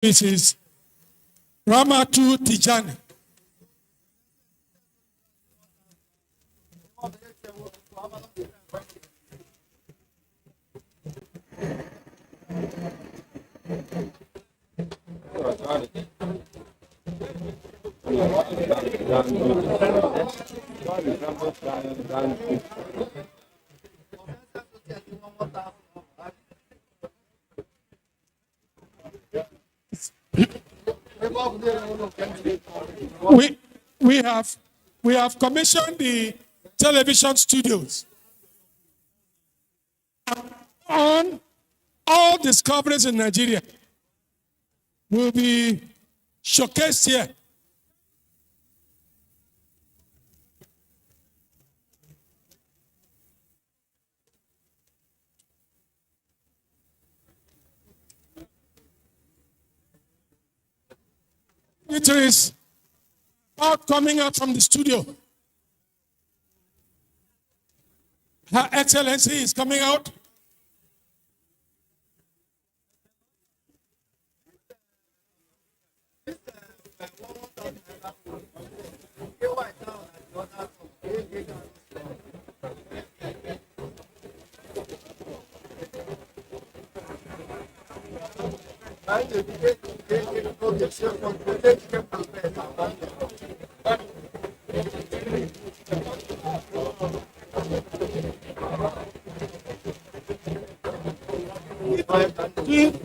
Mrs. Ramatu Tijani. We have commissioned the television studios on all discoveries in Nigeria will be showcased here. It is all coming out from the studio. Her Excellency is coming out.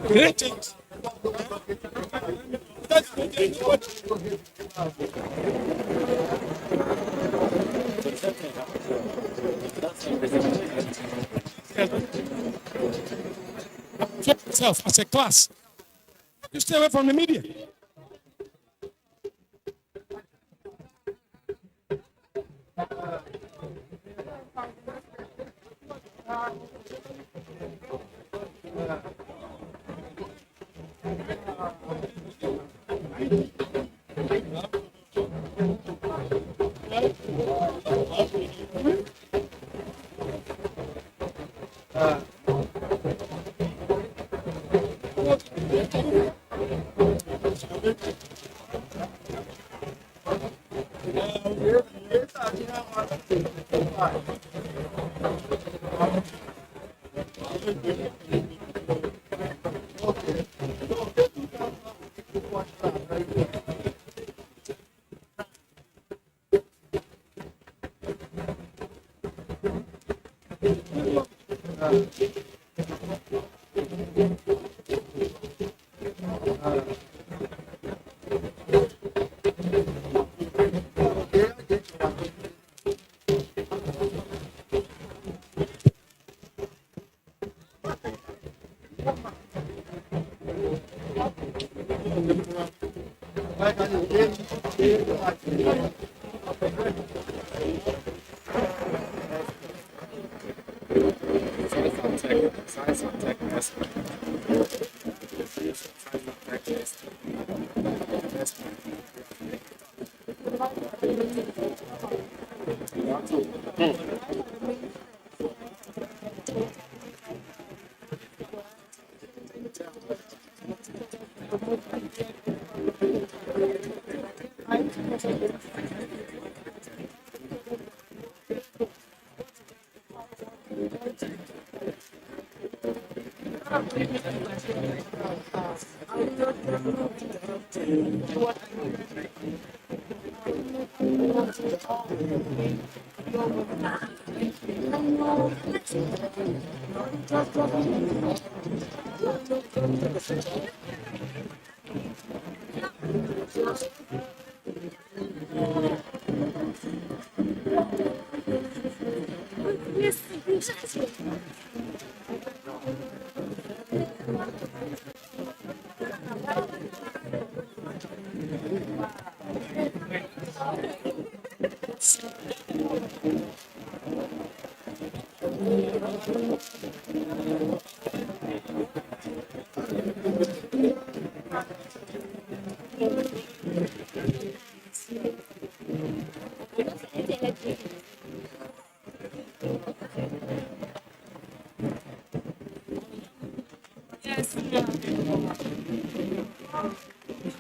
Great things. Yourself as a class. You stay away from the media.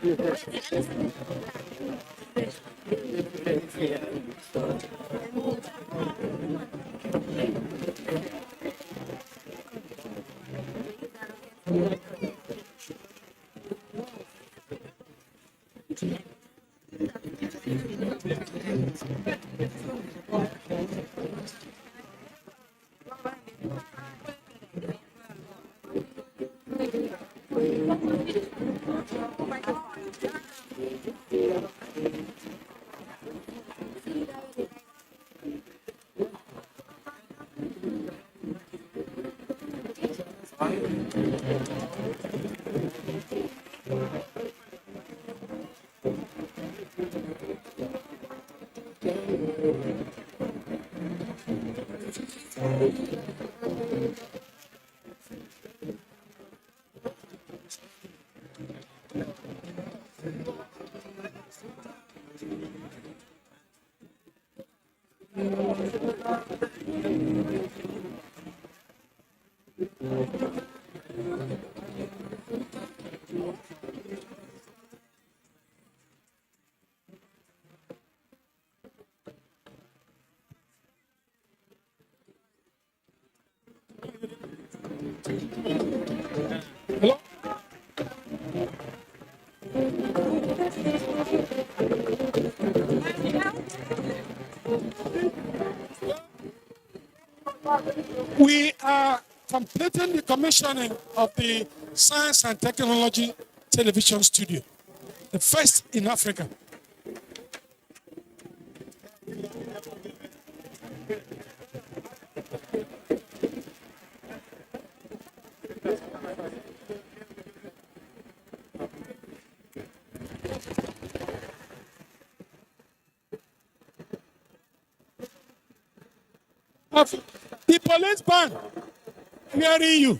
Hello? We are completing the commissioning of the Science and Technology Television Studio, the first in Africa. The police band hearing you.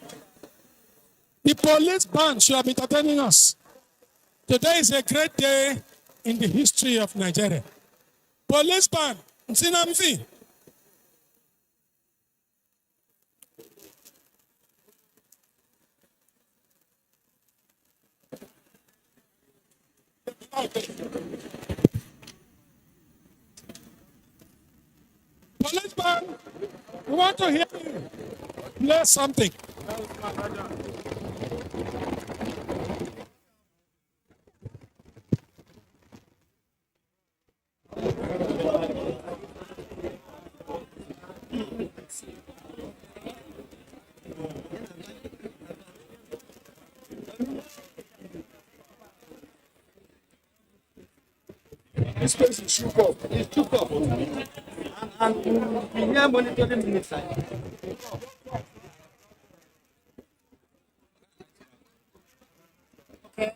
The police band should have been entertaining us. Today is a great day in the history of Nigeria. Police band, Nsinamfi. Police band, we want to hear you. Play something. This place is shook up. It's shook up. And we are monitoring the inside. Okay.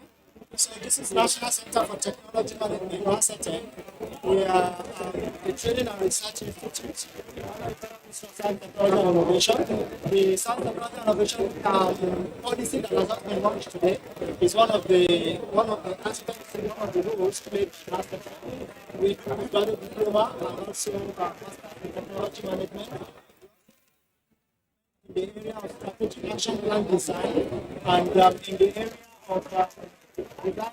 So this is National Center for Technology Management, NCTM. We are a training and research institute. Science Technology and Innovation. The Science Technology and Innovation policy that has just been launched today is one of the aspects, one of the rules played last year. We graduate diploma and also master in technology management in the area of strategic action plan design and in the area of design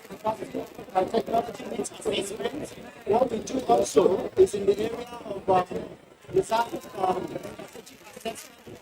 capacity and technology needs assessment. What we do also is in the area of design strategic assessment.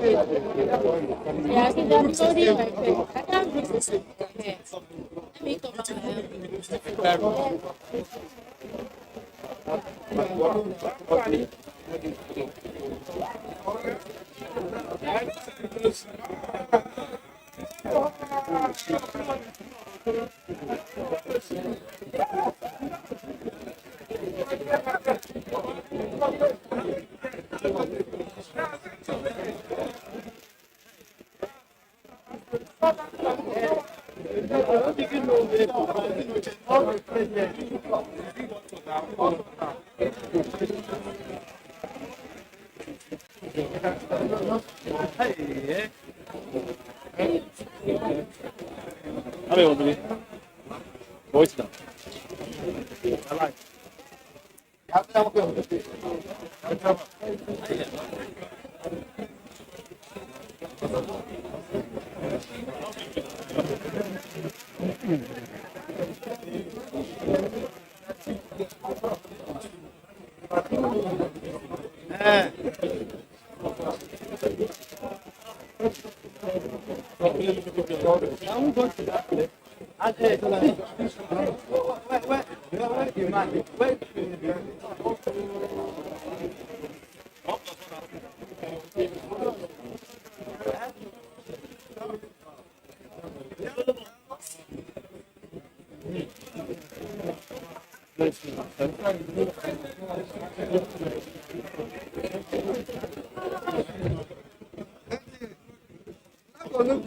Yeah, I think I'm sorry, my friend. I can't reach this. Yeah. Let me come back and help you.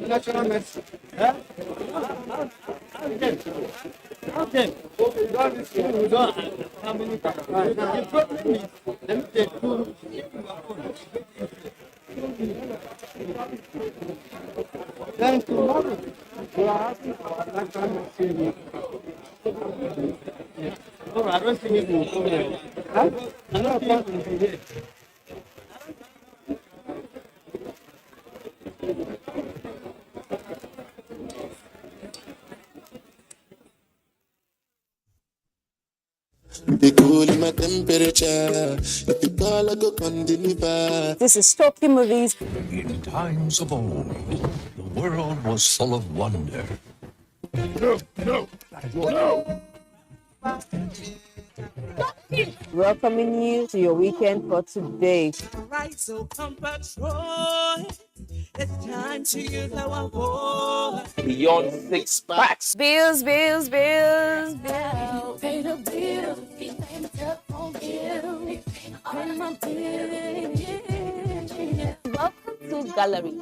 National medicine. How many times? The problem is, let me take two. Then tomorrow, we are asking for a national medicine. No, I don't think it will come here. Huh? I don't think it will be here. They cool in my temperature. If you call, I go come deliver. This is Talking Movies. In times of old, the world was full of wonder. Welcoming you to your weekend for today. Right, so come patrol. It's time to use our voice. Beyond 6 packs. Bills. Pay the bill. Be famous up on bill. Pay my bill. Welcome to Gallery.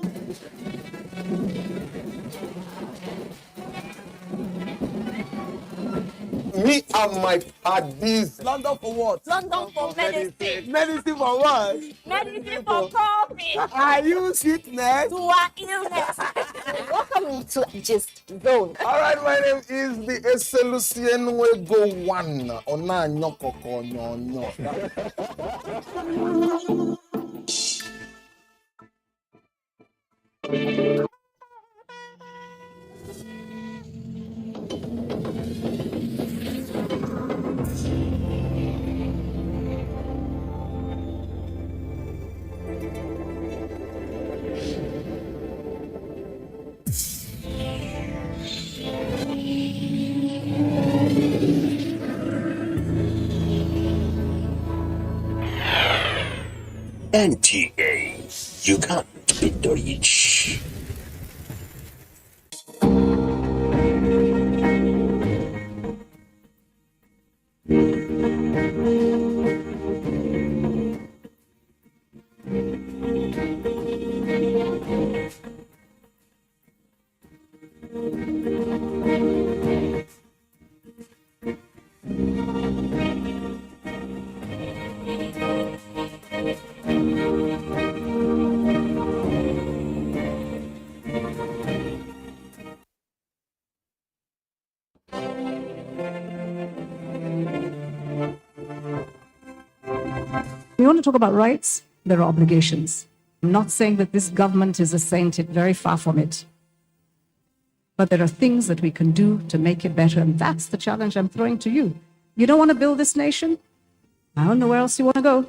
Me and my paddies. London for what? London for medicine. Medicine for what? Medicine for coffee. Are you sweetness? To our illness. Welcome to Gist Zone. All right, my name is the Eselucien Wego One. Ona nyokoko nyonyo. NTA, you can't beat the rich. We want to talk about rights, there are obligations. I'm not saying that this government is a saint, it's very far from it. But there are things that we can do to make it better, and that's the challenge I'm throwing to you. You don't want to build this nation? I don't know where else you want to go.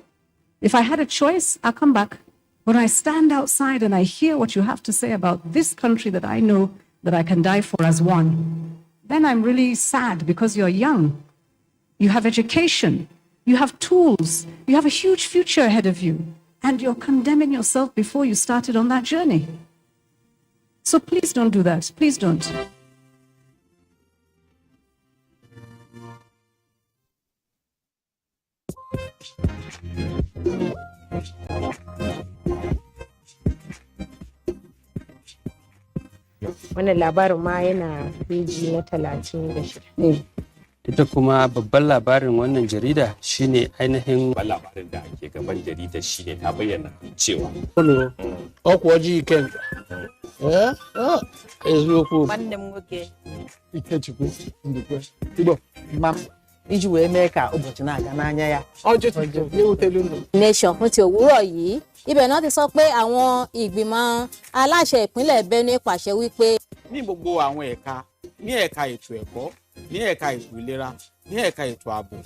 If I had a choice, I'll come back. When I stand outside and I hear what you have to say about this country that I know that I can die for as one, then I'm really sad because you're young. You have education. You have tools. You have a huge future ahead of you. And you're condemning yourself before you started on that journey. So please don't do that. Please don't. Wannan labarin ma yana peji na 36. Ita kuma babban labarin wannan jarida shine ainihin labarin da ake gaban jarida shine ta bayyana cewa Ọkwa ji ikenga. Eziokwu. Nwanne m nwoke. Ikechukwu ndukwe. Igbo. Ma iji wee mee ka ụbọchị na-aga n'anya ya. Ọjọ́ ní wutelu ndụ. Nation fún ti òwúrọ̀ yìí ibẹ̀ náà ti sọ pé àwọn ìgbìmọ̀ aláṣẹ ìpínlẹ̀ Benue pàṣẹ wípé. Ní gbogbo àwọn ẹ̀ka, ní ẹ̀ka ètò ẹ̀kọ́, ní ẹ̀ka ètò ìlera, ní ẹ̀ka ètò ààbò.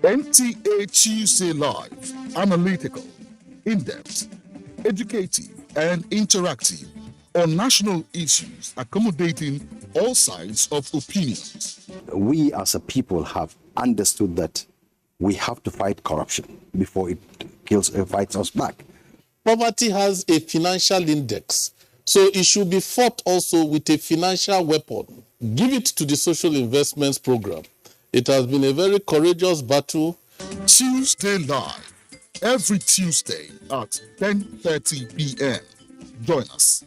NTA Tuesday Live, analytical, in-depth, educative, and interactive on national issues, accommodating all sides of opinions. We as a people have understood that we have to fight corruption before it fights us back. Poverty has a financial index, so it should be fought also with a financial weapon. Give it to the social investments program. It has been a very courageous battle. Tuesday Live, every Tuesday at 10:30 p.m. Join us.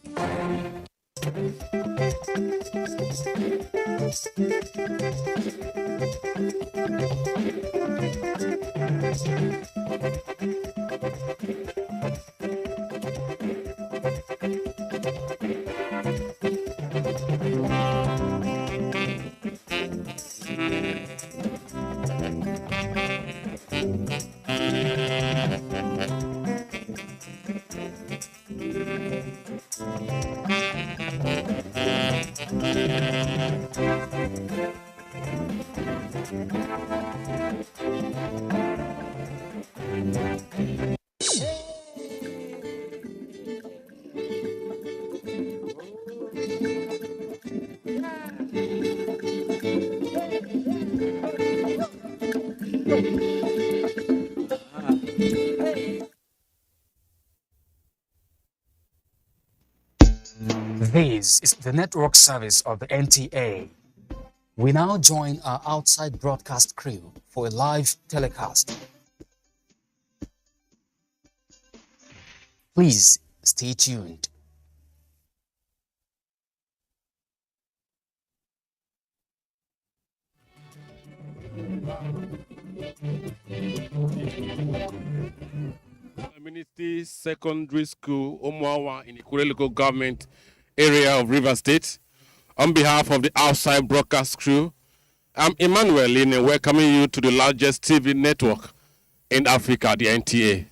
This is the network service of the NTA. We now join our outside broadcast crew for a live telecast. Please stay tuned. Community Secondary School, Omuawa, in Ikure local government area of River State. On behalf of the outside broadcast crew, I'm Emmanuel Lin, welcoming you to the largest TV network in Africa, the NTA.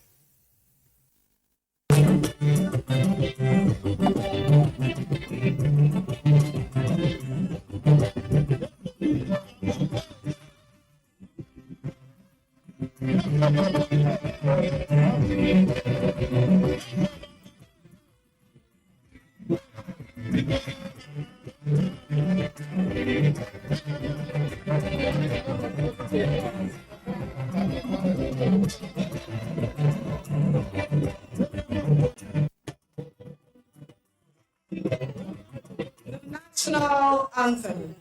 National anthem.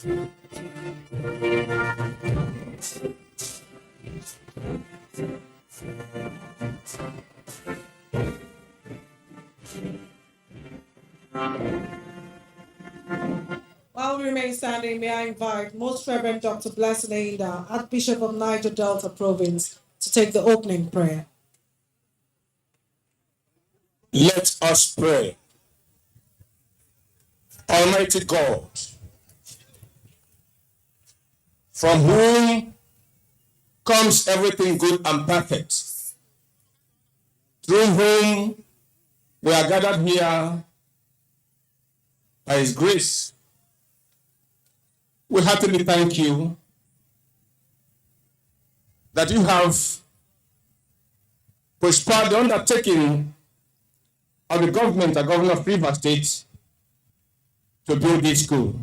While we remain standing, may I invite Most Reverend Dr. Blessed Ainda, Archbishop of Niger Delta Province, to take the opening prayer. Let us pray. Almighty God, from whom comes everything good and perfect, through whom we are gathered here by His grace, we heartily thank you that you have prospered the undertaking of the government, the governor of Rivers State, to build this school.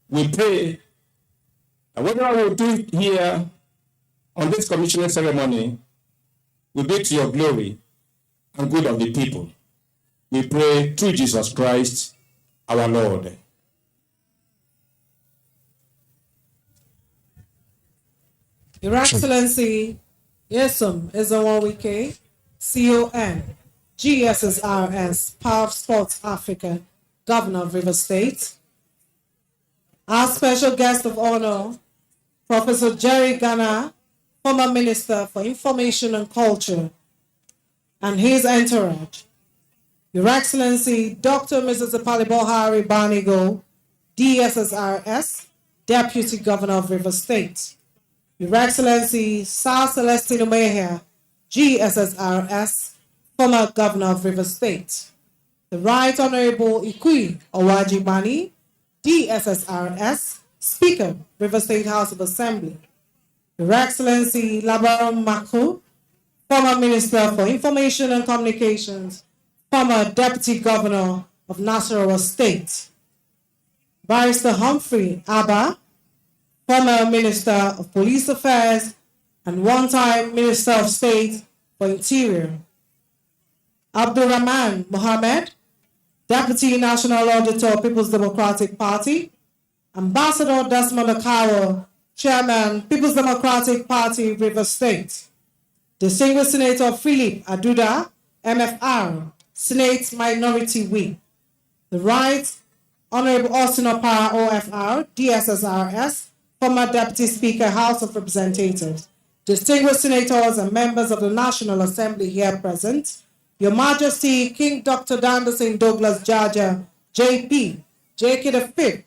We pray that whatever we will do here on this commissioning ceremony will be to your glory and good of the people. We pray through Jesus Christ, our Lord. Your Excellency, Yesum Ezewawike, CON, GSSRS, Power of Sports Africa, Governor of Rivers State. Our special guest of honor, Professor Jerry Ghana, former Minister for Information and Culture, and his entourage. Your Excellency, Dr. Mrs. Apalibohari Banigo, DSSRS, Deputy Governor of Rivers State. Your Excellency, Sir Celestino Mejia, GSSRS, former Governor of Rivers State. The Right Honorable Ikui Owajibani, DSSRS, Speaker, Rivers State House of Assembly. Your Excellency, Labaron Maku, former Minister for Information and Communications, former Deputy Governor of Nasarawa State. Barrister Humphrey Abba, former Minister of Police Affairs and one-time Minister of State for Interior. Abdurrahman Mohammed, Deputy National Auditor, People's Democratic Party. Ambassador Desmond Akawo, Chairman, People's Democratic Party, Rivers State. Distinguished Senator Philip Aduda, MFR, Senate Minority Whip. The Right Honorable Austin Opara, OFR, DSSRS, former Deputy Speaker, House of Representatives. Distinguished Senators and members of the National Assembly here present. Your Majesty, King Dr. Danderson Douglas Jaja, JP, JK V,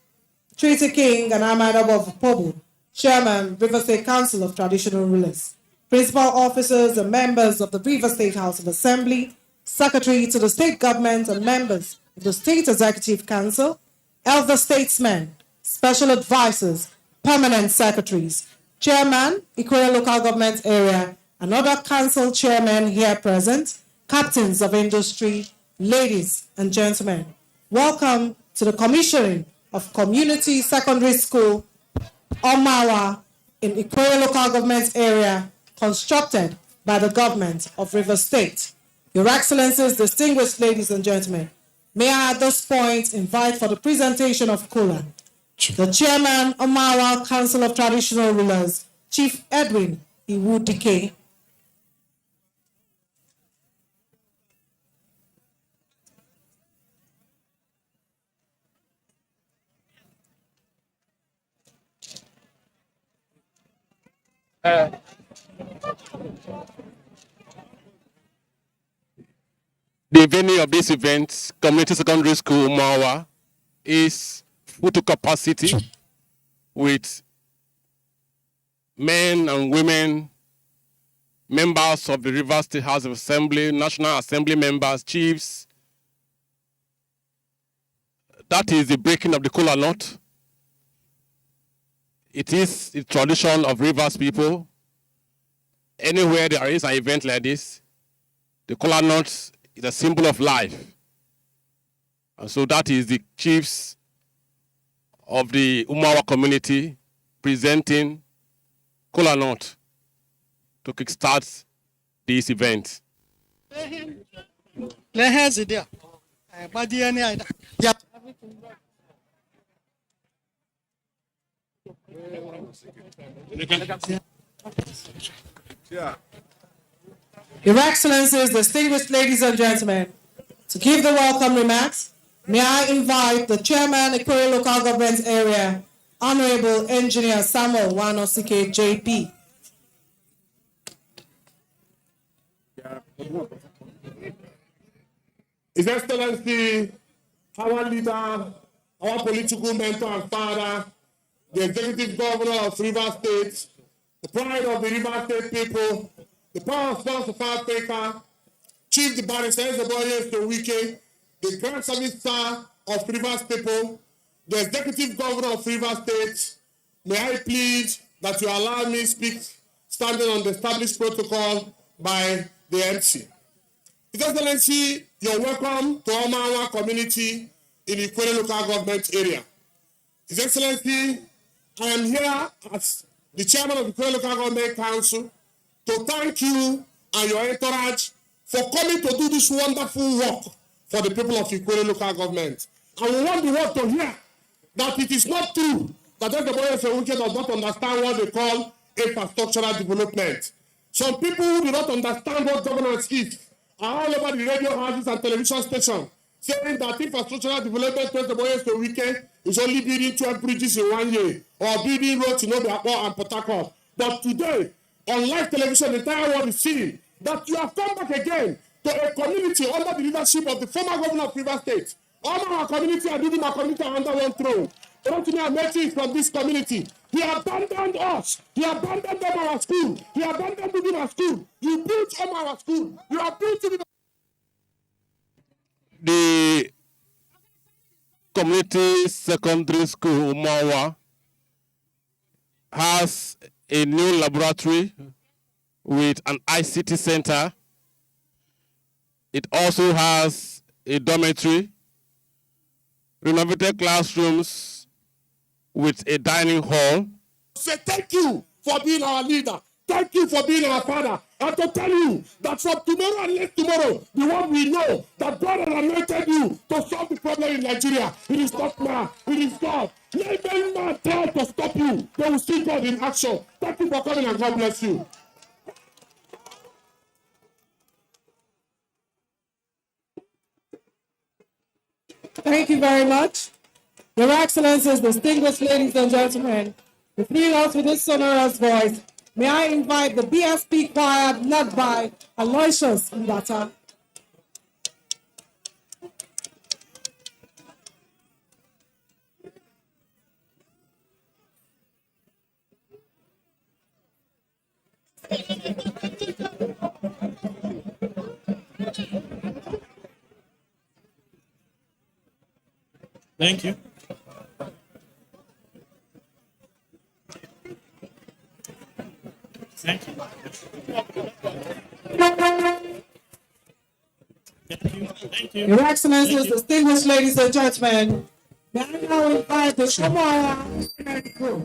Treaty King and Ahmad of Pobu, Chairman, Rivers State Council of Traditional Rulers, Principal Officers and members of the Rivers State House of Assembly, Secretary to the State Government and members of the State Executive Council, Elder Statesmen, Special Advisors, Permanent Secretaries, Chairman, Ikoya Local Government Area, and other Council Chairmen here present, Captains of Industry, ladies and gentlemen. Welcome to the commissioning of Community Secondary School, Omawa, in Ikoya Local Government Area, constructed by the government of Rivers State. Your Excellencies, distinguished ladies and gentlemen, may I at this point invite for the presentation of Kula, the Chairman, Omawa Council of Traditional Rulers, Chief Edwin Iwudike. The venue of this event, Community Secondary School Umawa, is full to capacity with men and women, members of the Rivers State House of Assembly, National Assembly members, chiefs. That is the breaking of the kola nut. It is the tradition of Rivers people. Anywhere there is an event like this, the kola nut is a symbol of life. And so that is the chiefs of the Umawa community presenting kola nut to kickstart this event. Your Excellencies, distinguished ladies and gentlemen, to give the welcome remarks, may I invite the Chairman, Ikore Local Government Area, Honorable Engineer Samuel Wanosike, JP. His Excellency, our leader, our political mentor and father, the executive governor of Rivers State, the pride of the Rivers State people, the power source of Africa, Chief the Barrister Ezeboye Sowike, the Grand Service Star of Rivers people, the executive governor of Rivers State, may I plead that you allow me to speak standing on the established protocol by the MC. His Excellency, you're welcome to Omawa community in the Ikore local government area. His Excellency, I am here as the chairman of the Ikore Local Government Council to thank you and your entourage for coming to do this wonderful work for the people of Ikore Local Government. And we want the world to hear that it is not true that the Ezeboye Sowike does not understand what they call infrastructural development. Some people who do not understand what governance is are all over the radio houses and television stations saying that infrastructural development to Ezeboye Sowike is only building 12 bridges in 1 year or building roads in Obiakpor and Port Harcourt. But today, on live television, the entire world is seeing that you have come back again to a community under the leadership of the former governor of Rivers State. All our community and even our community are under one throne. Rotimi Amechi is from this community. He abandoned us. He abandoned our school. He abandoned even our school. You built our school. You have built it. The community secondary school Umawa has a new laboratory with an ICT center. It also has a dormitory, renovated classrooms with a dining hall. Say thank you for being our leader. Thank you for being our father. And to tell you that from tomorrow and next tomorrow, the one we know that God has anointed you to solve the problem in Nigeria. It is not man, it is God. Let any man try to stop you. They will see God in action. Thank you for coming and God bless you. Thank you very much. Your Excellencies, distinguished ladies and gentlemen, to fill us with this sonorous voice, may I invite the BSP choir led by Aloysius Mbata. Thank you. Thank you. Thank you. Your Excellencies, distinguished ladies and gentlemen, may I now invite the Shomara group.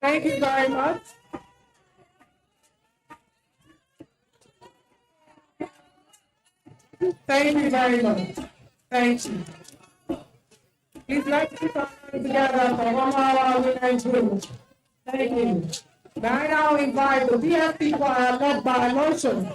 Thank you very much. Thank you very much. Thank you. Please let's keep our hands together for one hour women's group. Thank you. May I now invite the BFP choir led by motion.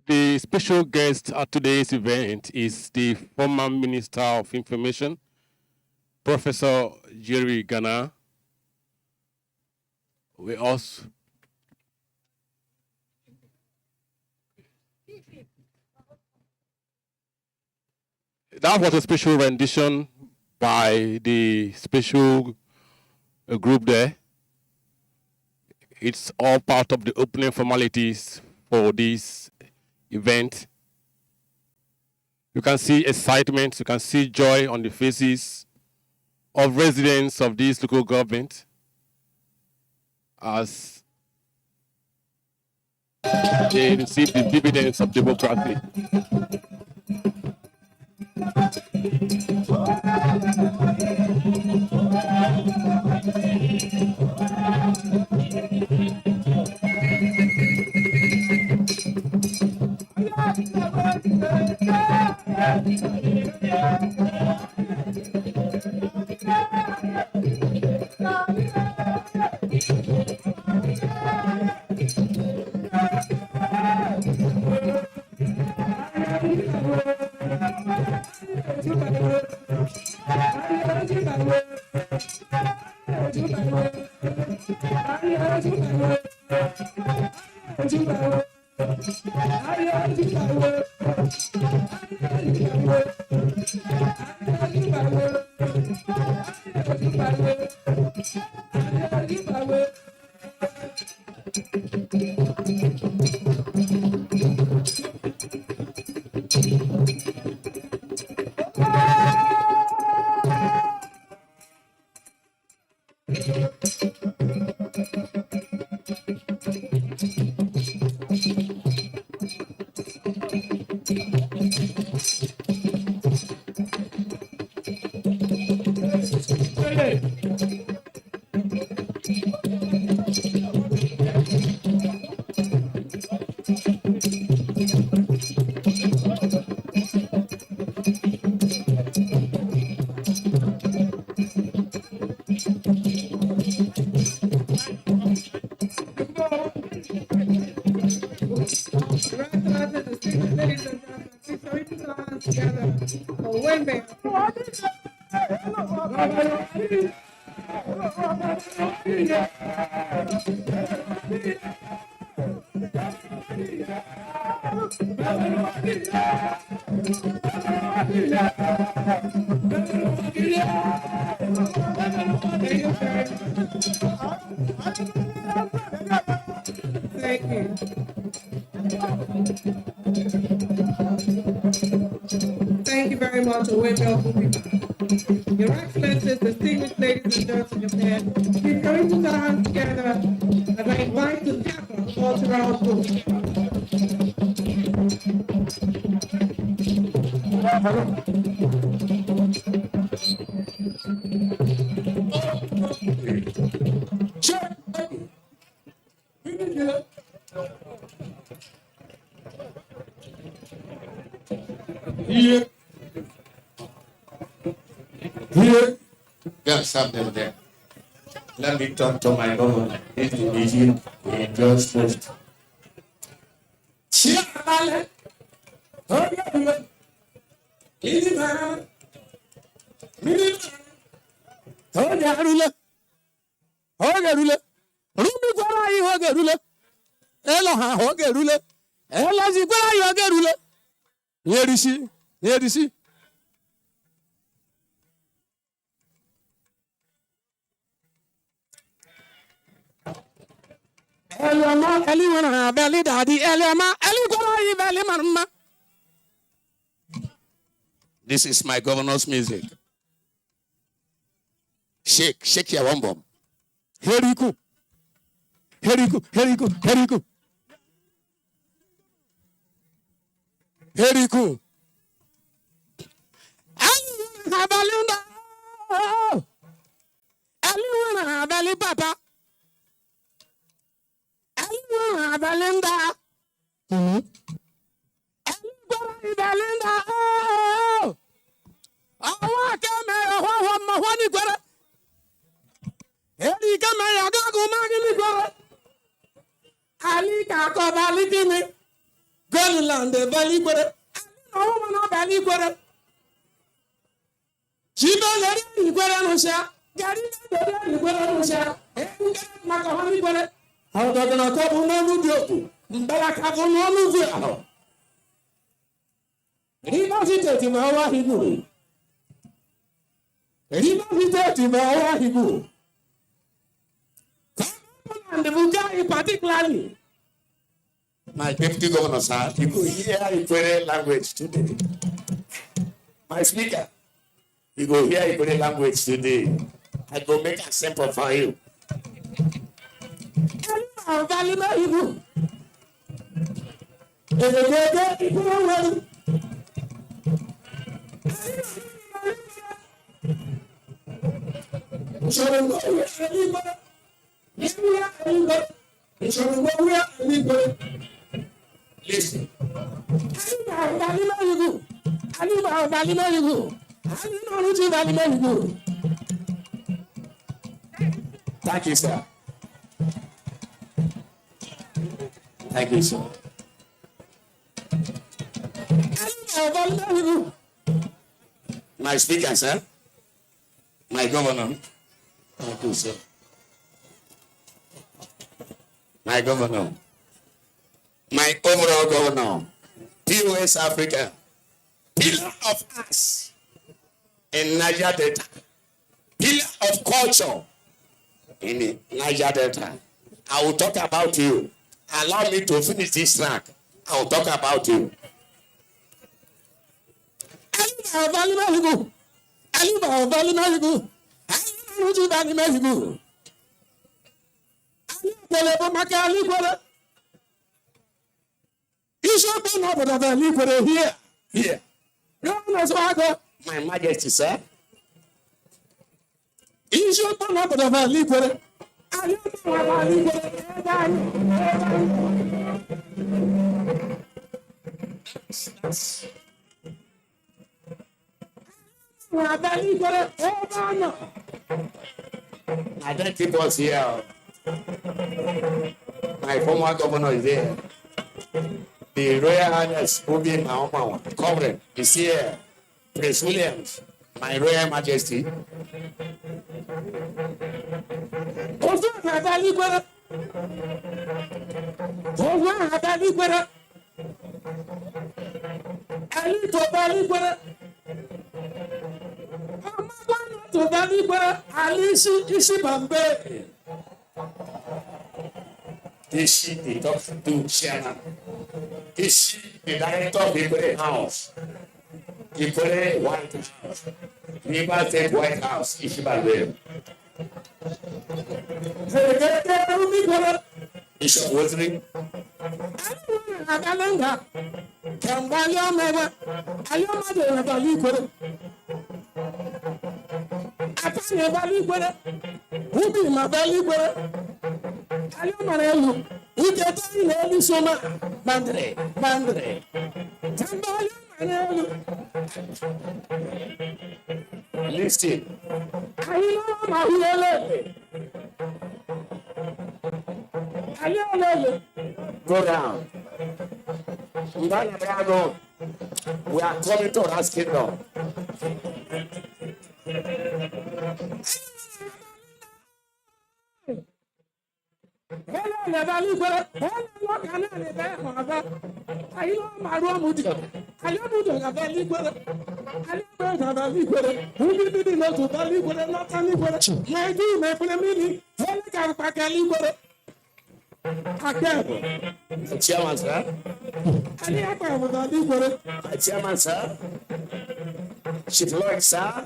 The special guest at today's event is the former Minister of Information, Professor Jerry Ghana. We also that was a special rendition by the special group there. It's all part of the opening formalities for this event. You can see excitement, you can see joy on the faces of residents of this local government as they receive the dividends of democracy. Thank you. Thank you very much, Your Excellencies, distinguished ladies and gentlemen, please can we put our hands together as I invite the Kappa cultural group. Here. Here. Just have them there. Let me talk to my governor. This is the vision we just post. Yerisi. Eliama, Eliwana, Belly Daddy, Eliama, Eligora, Belly Mama. This is my governor's music. Shake your one bomb. Here you go. Here you go. Here you go. Here you go. Here you go. Eliwana, Belly Papa. Eliwana, Belinda. Eligora, Belinda. Oh, I can't make a one. Eri kama ya gago magini kwa Ali kako bali kimi Golande bali kwa Ali no mana bali kwa Jiba leri ni kwa nusha Gari leri ni kwa nusha Enga makahani kwa Hauta kana kabu nonu dioku Mbala kabu nonu dioku Riba fiteti mawa hibu Riba fiteti mawa hibu And the Abuja particularly. My deputy governor, sir, you go hear Ikwerre language today. My speaker, you go hear Ikwerre language today. I go make a sample for you. Listen. Thank you, sir. Thank you, sir. My speaker, sir. My governor. Thank you, sir. My governor. My overall governor. POS Africa. Pillar of us in Niger Delta. Pillar of culture in Niger Delta. I will talk about you. Allow me to finish this track. I will talk about you. Here. My Majesty, sir. I don't keep us here. My former governor is there. The Royal Highness Obi Mahoma, Covering, is here. Prince Williams, my Royal Majesty. Ishi, the doctor to chairman. Ishi, the director of the House. Ikore White House. River State White House. Ishi Bambe. Bishop Wesley. Listen. Go down. We are coming to God's kingdom. Chairman, sir. Chairman, sir. Chief Lloyd, sir.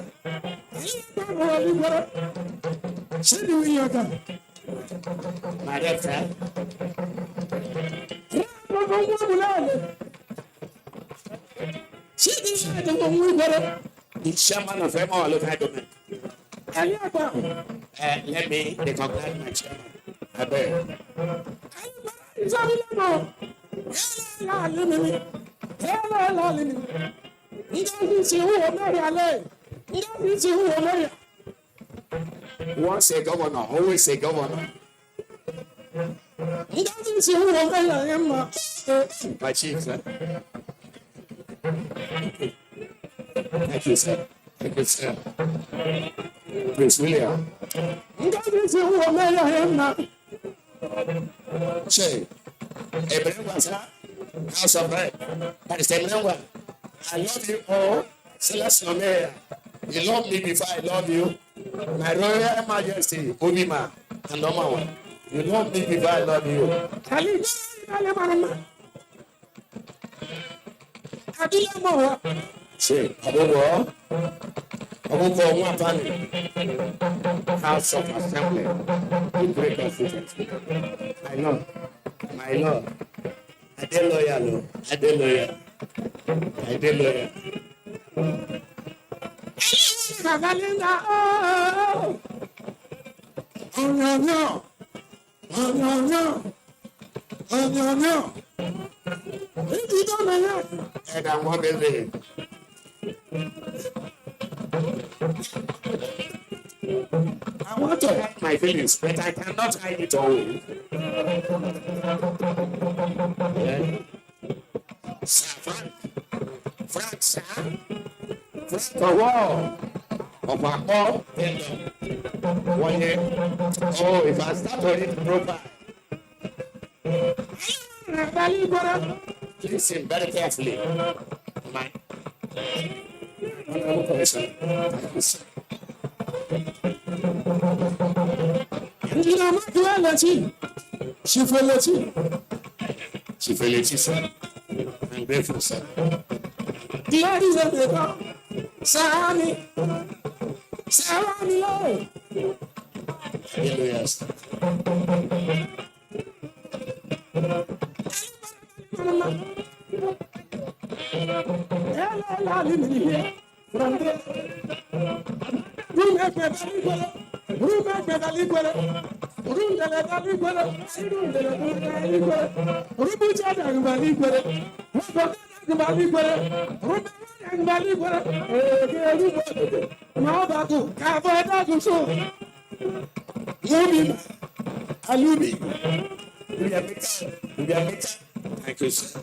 My left, sir. The chairman of Emo local government. Let me recognize my chairman. I beg. Once a governor, always a governor. My chief, sir. Thank you, sir. Thank you, sir. Prince William. Che, House of Rep. That is the number. I love you all. Celestia, you love me before I love you. My Royal Majesty, Obima, and number one. You love me before I love you. Che, Abuja. One family. House of Assembly. In great constituency. My Lord. My Lord. I did loyal. I did loyal. I did loyal. Oh no no. Oh no no. Oh no no. And I'm what is it? I want to hide my feelings, but I cannot hide it all. Sir Frank, sir. Frank, of our call, one year. Oh, if I start to read proper. Listen very carefully. My honorable commissioner. Chief, sir. I'm grateful, sir. Ladies and gentlemen, Sami, Lord. Hallelujah. Thank you, sir.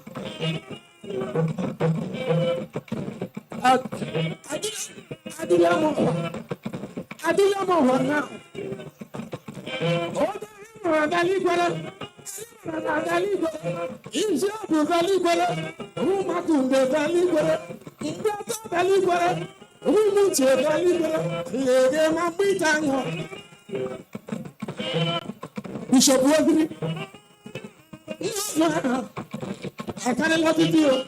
Bishop Wagri, I can't let it do.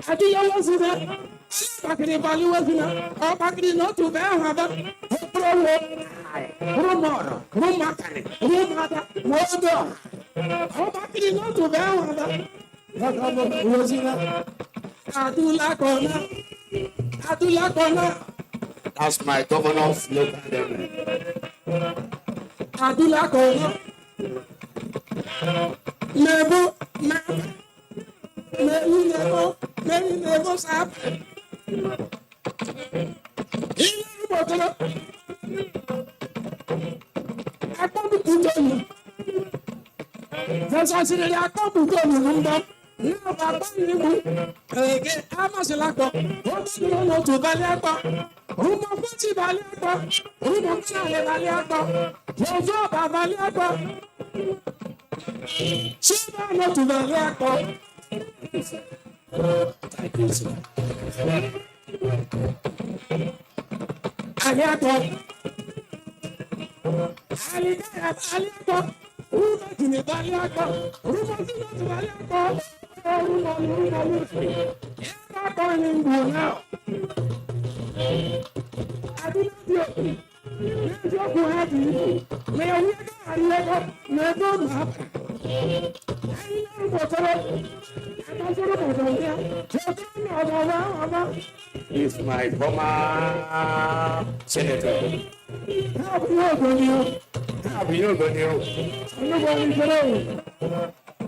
Adila was in there. Back in the valley was in there. Oh, back in not to bear her. That's my governor's local government. Adula Kona. Never stop. I come to put on you. That's why I said I come to put on you. No, I come to I'm a select. What's the one to Valiapa? Who wants to Valiapa? Who wants to Valiapa? Jojo Valiapa. Shiva not to Valiapa. Thank you, sir. Aliato. Aliato. Uma to Valiapa. Uma to Valiapa. Not going in now. I do not know. You're happy. May I never happen. He's my former senator. How are you going to?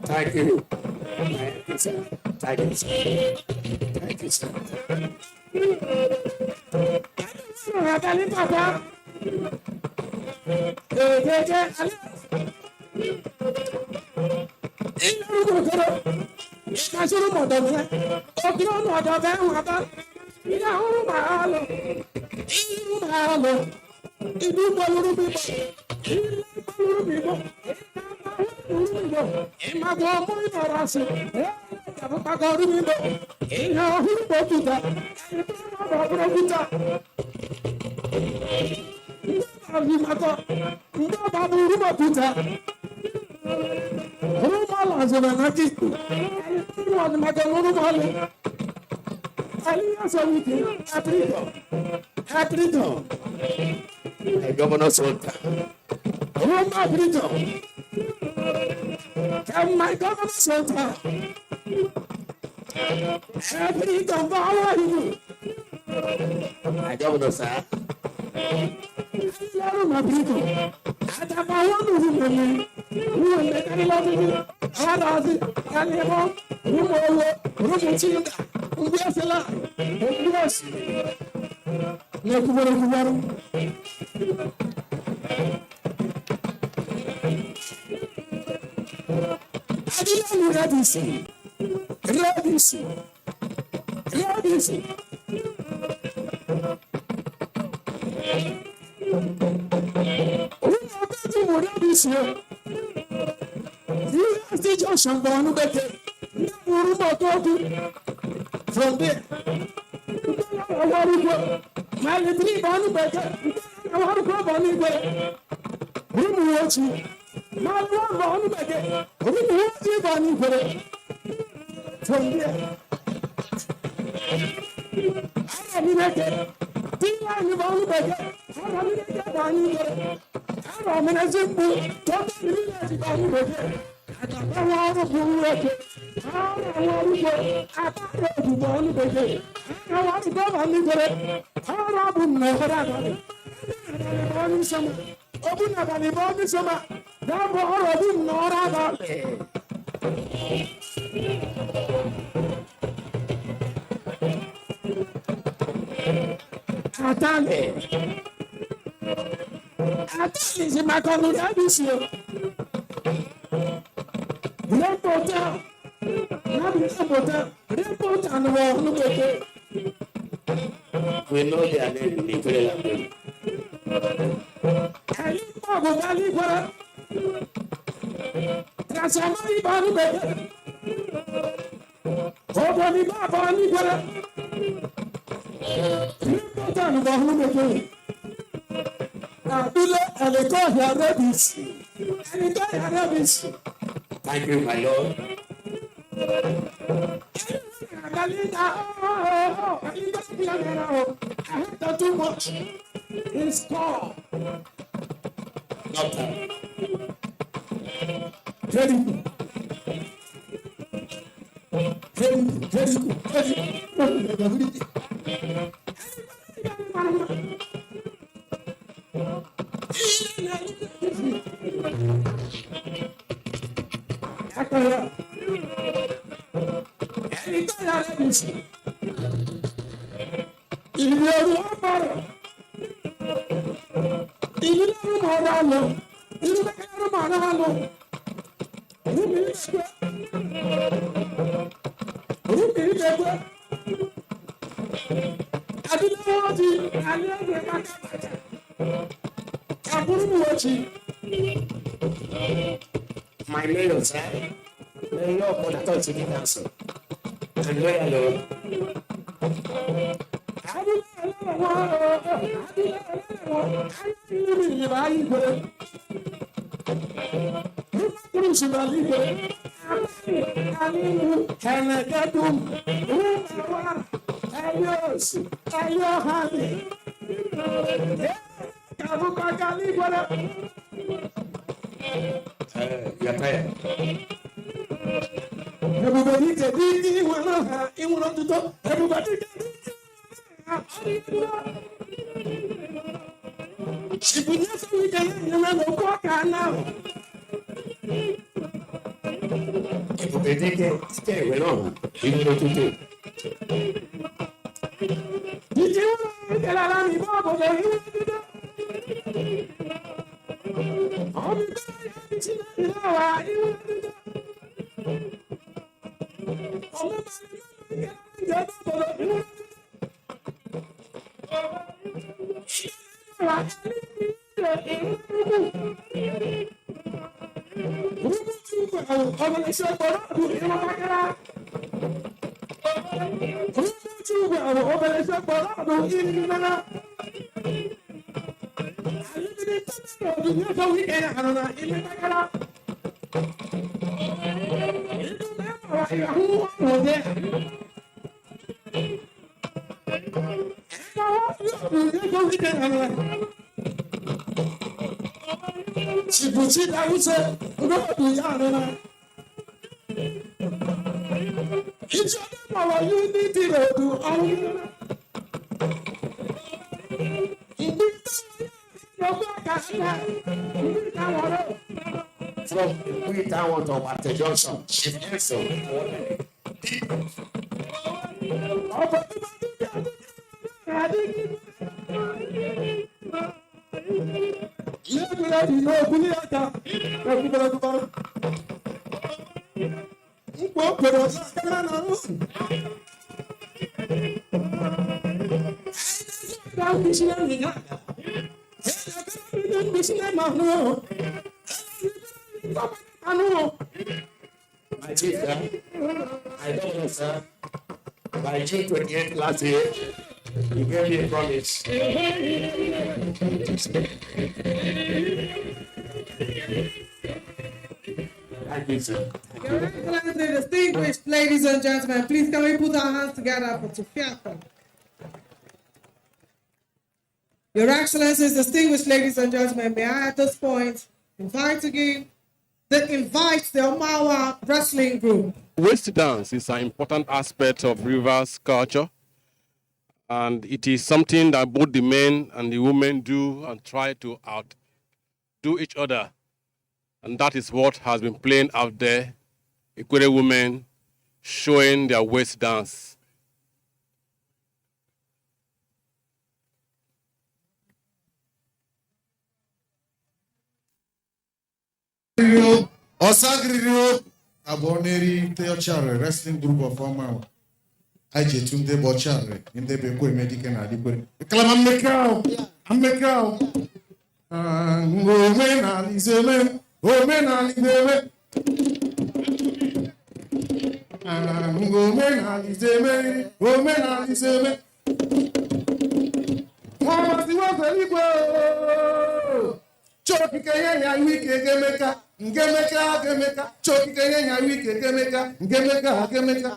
Thank you. Thank you, sir. Thank you, sir. Thank you, sir. Papa. Governor Sota. Roma Brito. Can my governor Sota? Brito, how are you? My governor, sir. Roma Brito. At a power who will make a lot of Arazi, Animo, Rumo, Rumutinda, Ubiasela, Ubias, Nakubaru. Adilani Rabisi, Rabisi, Rabisi. Rabisi. You have to just someone better. From there, my little Bonnie better. I want to go Bonnie better. Who watch you? My one Bonnie better. Who watch you Bonnie better? From there, I am in a get. Do you want to Bonnie better? I am in a get Bonnie better. I am in a simple. Don't you realize Bonnie better? I want to do it. I want to go. I want to go on the way. I want to know that I'm some. Open up and evolve some. Now, I didn't know that. Atale is my community. Reporter, and we know they are in the language. Thank you, my Lord. I have too much. It's called. Not that. Very good. Very my mayor, sir. Mayor for the Third City Council. And where alone. You're tired. Everybody can be to talk. Everybody can if we never we can walk now. If we take it, stay along. You know what to do. Did you get around the Bible? from we town to Martin Johnson. If yes, so. My chief, sir, I don't know, sir. By June 28th last year, you gave me a promise. Thank you, sir. Your Excellency, distinguished ladies and gentlemen, please can we put our hands together for Tufiaka? Your Excellencies, distinguished ladies and gentlemen, may I at this point invite the Omawa Wrestling Group. Waist dance is an important aspect of Rivers culture, and it is something that both the men and the women do and try to outdo each other. And that is what has been playing out there. Equatorial women showing their waist dance. Osagririo Aboneri Teochare Wrestling Group of Omawa. Ajetunde Bochare in the Bekwe Medical Adibu. Clamamekao, Amekao. Women Alizeme, women Alizeme. Women Alizeme, women Alizeme. Mama, you want to go. Choki Kaya, wiki Gemeka, Gemeka, Choki Kaya, wiki Gemeka.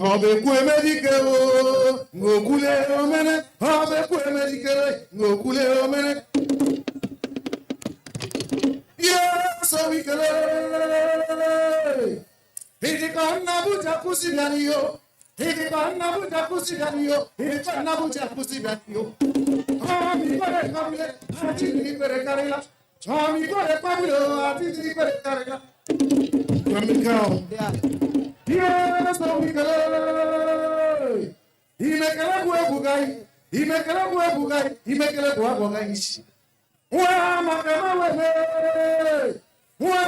Obe kwe medike o, ngokule omene. Obe kwe medike ngokule omene. So we can. Hidika Abuja kusiganio. Hidika Abuja kusiganio. Hidika Abuja kusiganio. Ami kore kamile, ati ni kore karela. Ami kore kamile, ati ni kore karela. Kamikao. So we can. Imekele bugai. Imekele bugai. Imekele bugai. Wa makama wewe. Wa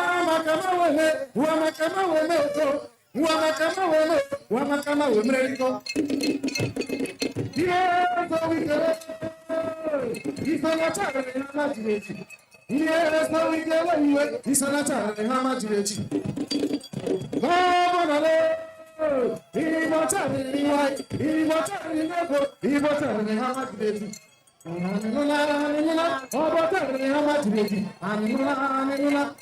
makama wewe mreko. So we go. Isana chare na majireji. So we go. Isana chare na majireji. Baba le. Imotari ni wai. Imotari ni go. Imotari na majireji. Anula, Obatari na majireji. Anula.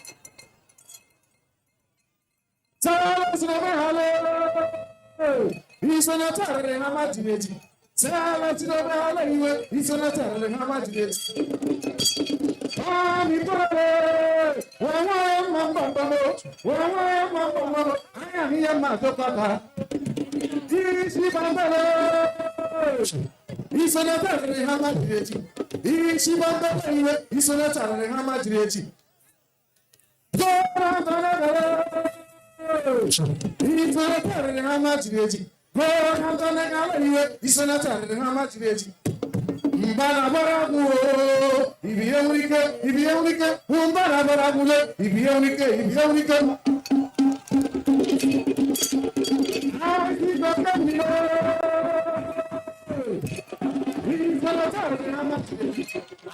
Isana chare na majireji. Sala tinobe halewe, isana chare na majireji. Ami pore, wawa mambo, aya hiya matokata. Isi bambalo, isana chare na majireji. Isi bambalo, isana chare na majireji. Isana chare na majireji. Isana chare na majireji. Mbana baragu, ibiyeunike, mbana baragu le, ibiyeunike. Aiki bakami, isana chare na majireji.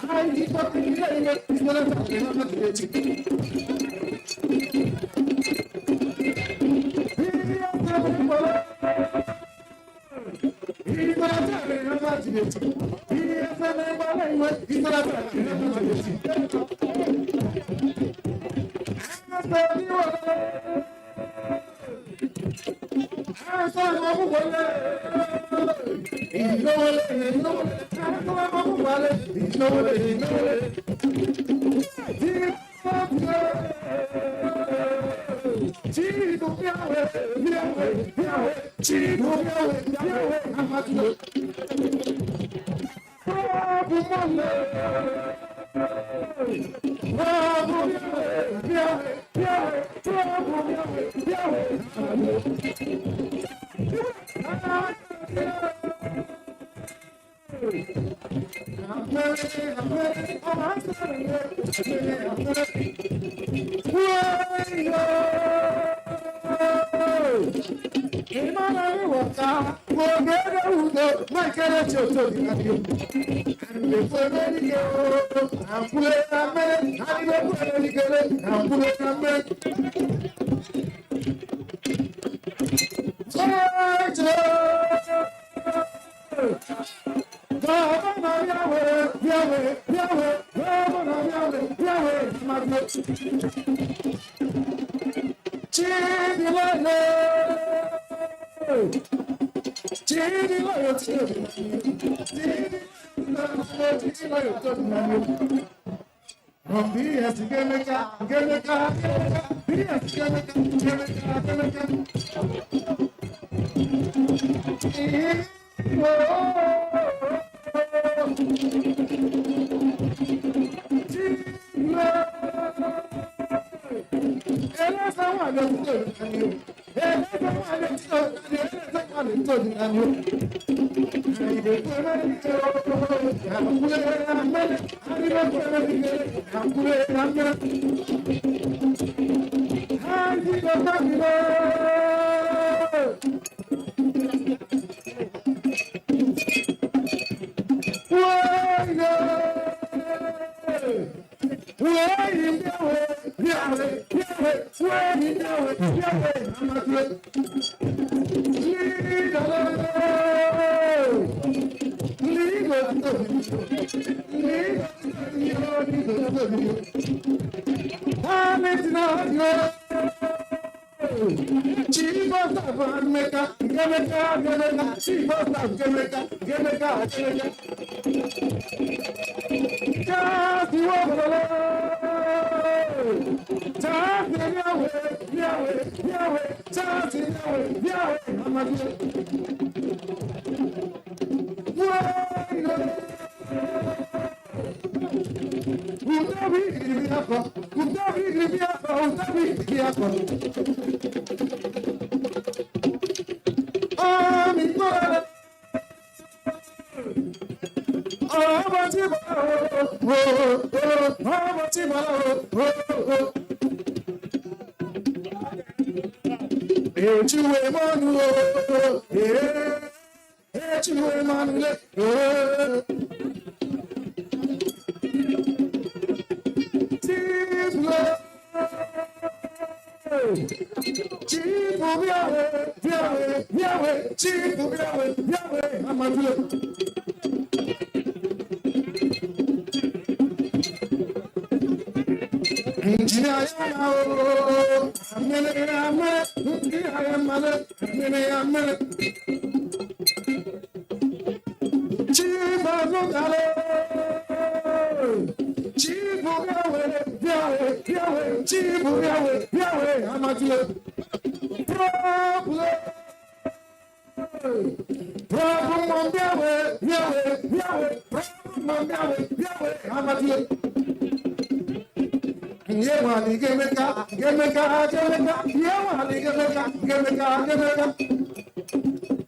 Aiki bakami le, isana chare na majireji.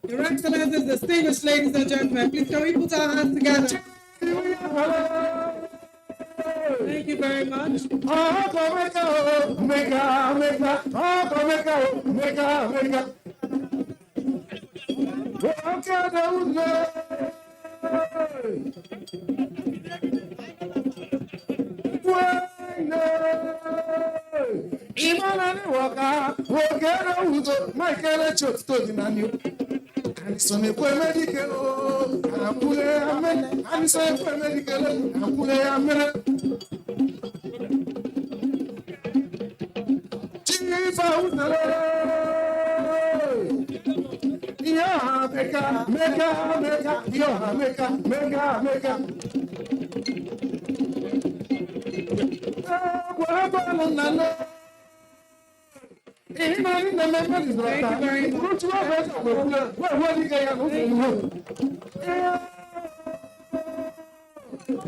Your Excellencies, distinguished ladies and gentlemen, please can we put our hands together? Thank you very much. Thank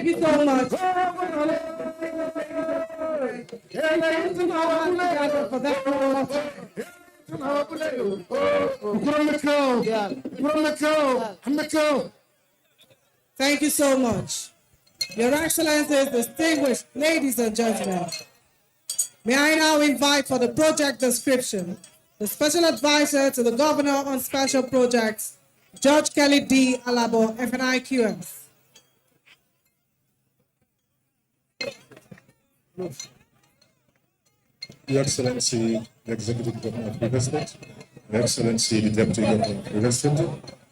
you so much. Thank you so much. Your Excellencies, distinguished ladies and gentlemen, may I now invite for the project description the Special Advisor to the Governor on Special Projects, Judge Kelly D. Alabo, FNIQS. Your Excellency, the Executive Governor of River State, Your Excellency, the Deputy Governor of River State,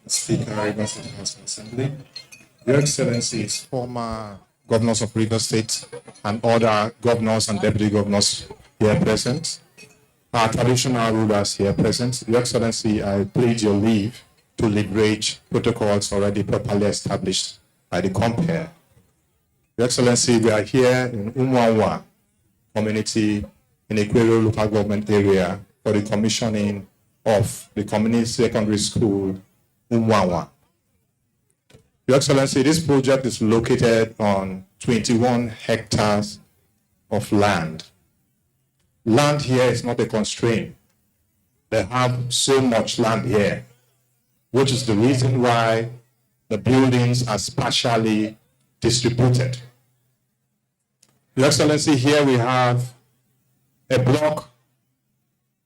Speaker, River State House of Assembly, Your Excellencies, former governors of River State, and other governors and deputy governors here present, our traditional rulers here present, Your Excellency, I plead your leave to leverage protocols already properly established by the compare. Your Excellency, we are here in Umwawa community in Equero local government area for the commissioning of the community secondary school, Umwawa. Your Excellency, this project is located on 21 hectares of land. Land here is not a constraint. They have so much land here, which is the reason why the buildings are spatially distributed. Your Excellency, here we have a block,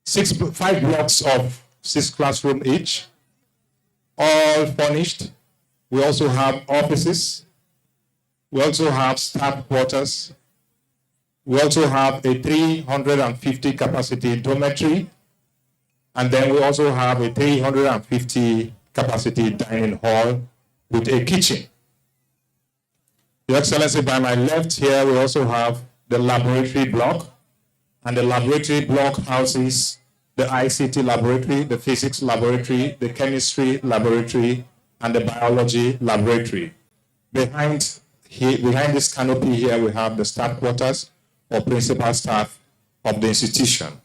5 blocks of 6 classrooms each, all furnished. We also have offices. We also have staff quarters. We also have a 350 capacity dormitory. And then we also have a 350 capacity dining hall with a kitchen. Your Excellency, by my left here, we also have the laboratory block. And the laboratory block houses the ICT laboratory, the physics laboratory, the chemistry laboratory, and the biology laboratory. Behind this canopy here, we have the staff quarters or principal staff of the institution.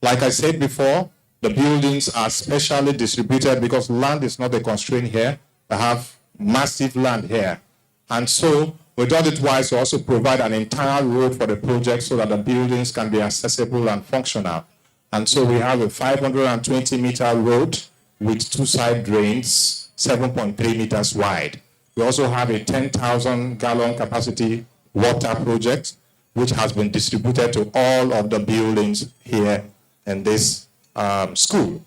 Like I said before, the buildings are specially distributed because land is not a constraint here. I have massive land here. And so we thought it wise to also provide an entire road for the project so that the buildings can be accessible and functional. And so we have a 520-meter road with 2 side drains, 7.3 meters wide. We also have a 10,000-gallon capacity water project, which has been distributed to all of the buildings here in this school.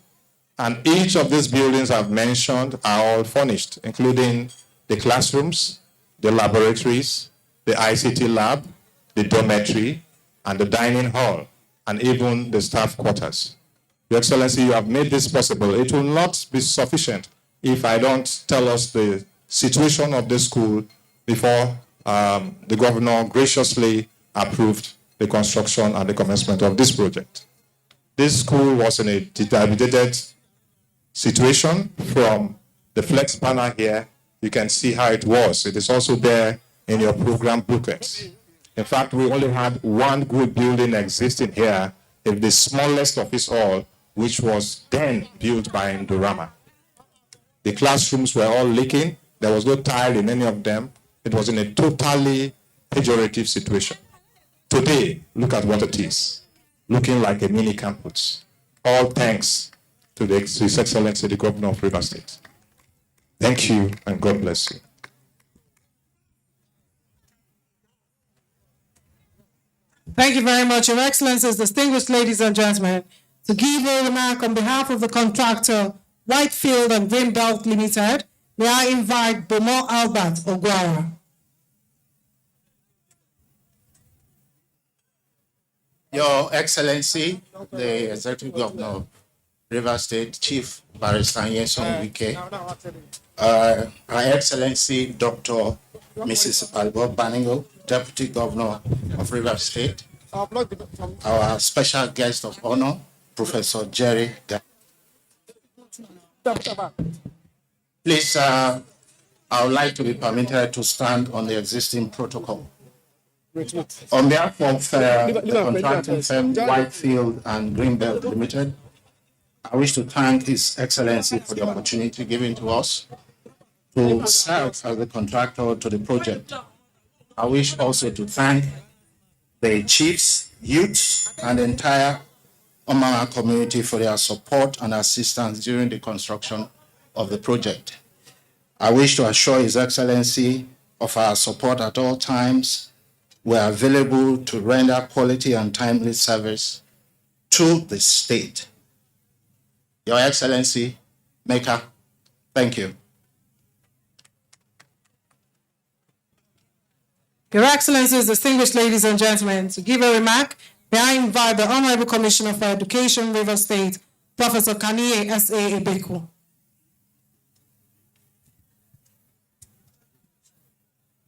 And each of these buildings I've mentioned are all furnished, including the classrooms, the laboratories, the ICT lab, the dormitory, and the dining hall, and even the staff quarters. Your Excellency, you have made this possible. It will not be sufficient if I don't tell us the situation of the school before the governor graciously approved the construction and the commencement of this project. This school was in a dilapidated situation. From the flex banner here, you can see how it was. It is also there in your program booklets. In fact, we only had one good building existing here, if the smallest of it all, which was then built by Indorama. The classrooms were all leaking. There was no tile in any of them. It was in a totally pejorative situation. Today, look at what it is, looking like a mini campus. All thanks to His Excellency, the Governor of River State. Thank you, and God bless you. Thank you very much, Your Excellencies, distinguished ladies and gentlemen. To give a remark on behalf of the contractor, Whitefield and Greenbelt Limited, may I invite Bomo Albert Ogwara. Your Excellency, the Executive Governor of River State, Chief Barrister Nyesom Wike, Her Excellency Dr. Mrs. Albo Baningo, Deputy Governor of River State, our special guest of honor, Professor Jerry. Please, I would like to be permitted to stand on the existing protocol. On behalf of the contracting firm Whitefield and Greenbelt Limited, I wish to thank His Excellency for the opportunity given to us to serve as the contractor to the project. I wish also to thank the chiefs, youth, and the entire Omanga community for their support and assistance during the construction of the project. I wish to assure His Excellency of our support at all times. We are available to render quality and timely service to the state. Your Excellency, Maker, thank you. Your Excellencies, distinguished ladies and gentlemen, to give a remark, may I invite the Honorable Commissioner for Education, Rivers State, Professor Kaniye S.A. Ebeku.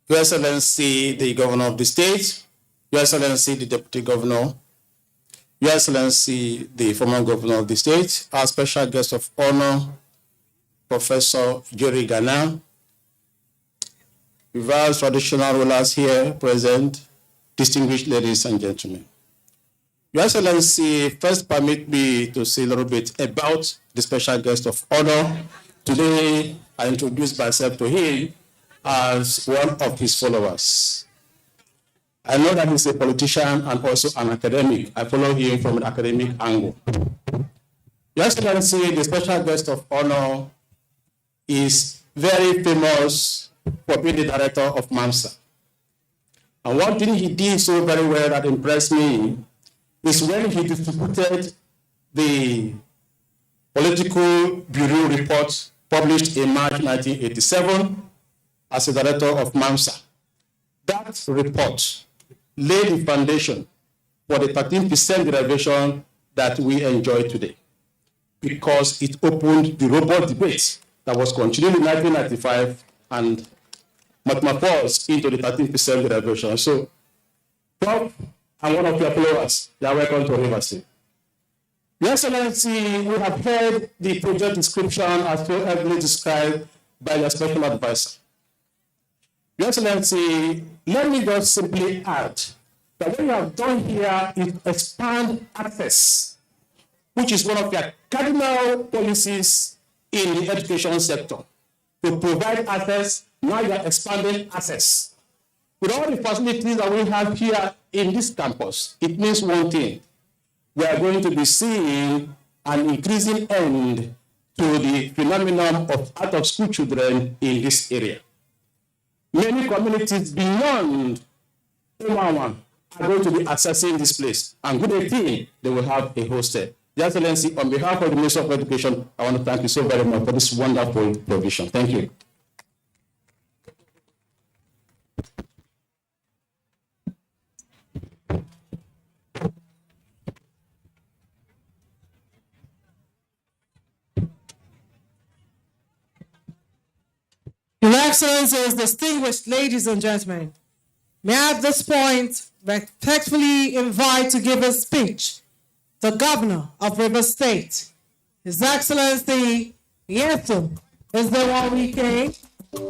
Your Excellency, the Governor of the State, Your Excellency, the Deputy Governor, Your Excellency, the former Governor of the State, our special guest of honor, Professor Jerry Ghana, reverse traditional rulers here present, distinguished ladies and gentlemen. Your Excellency, first permit me to say a little bit about the special guest of honor. Today, I introduce myself to him as one of his followers. I know that he's a politician and also an academic. I follow him from an academic angle. Your Excellency, the special guest of honor is very famous for being the director of MAMSA. And one thing he did so very well that impressed me is when he distributed the political bureau report published in March 1987 as a director of MAMSA. That report laid the foundation for the 13% reservation that we enjoy today, because it opened the robust debate that was continued in 1995 and metamorphosed into the 13% reservation. So, Prof, and one of your followers, you are welcome to Rivers State. Your Excellency, we have heard the project description as so heavily described by your special advisor. Your Excellency, let me just simply add that what you have done here is expand access, which is one of your cardinal policies in the education sector. To provide access, now you are expanding access. With all the facilities that we have here in this campus, it means one thing. We are going to be seeing an increasing end to the phenomenon of out-of-school children in this area. Many communities beyond Omawan are going to be accessing this place, and good thing they will have a hostel. Your Excellency, on behalf of the Ministry of Education, I want to thank you so very much for this wonderful provision. Thank you. Your Excellencies, distinguished ladies and gentlemen, may I at this point respectfully invite to give a speech the Governor of Rivers State, His Excellency Yesu Wike,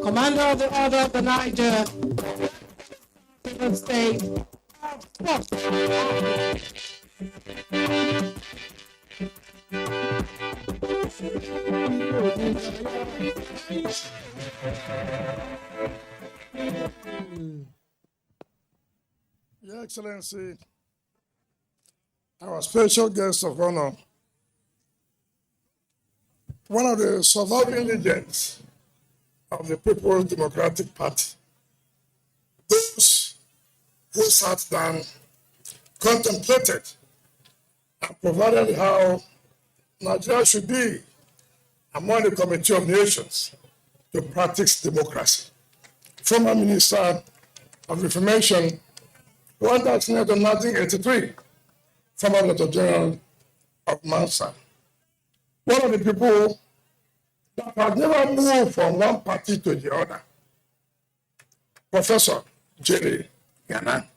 Commander of the Order of the Niger, Rivers State. Your Excellency, our special guest of honor, one of the surviving legends of the People's Democratic Party, those who sat down, contemplated, and provided how Nigeria should be among the Committee of Nations to practice democracy. Former Minister of Information, who entered Senate in 1983, former Director General of MAMSA. One of the people that had never moved from one party to the other, Professor Jerry Ghana.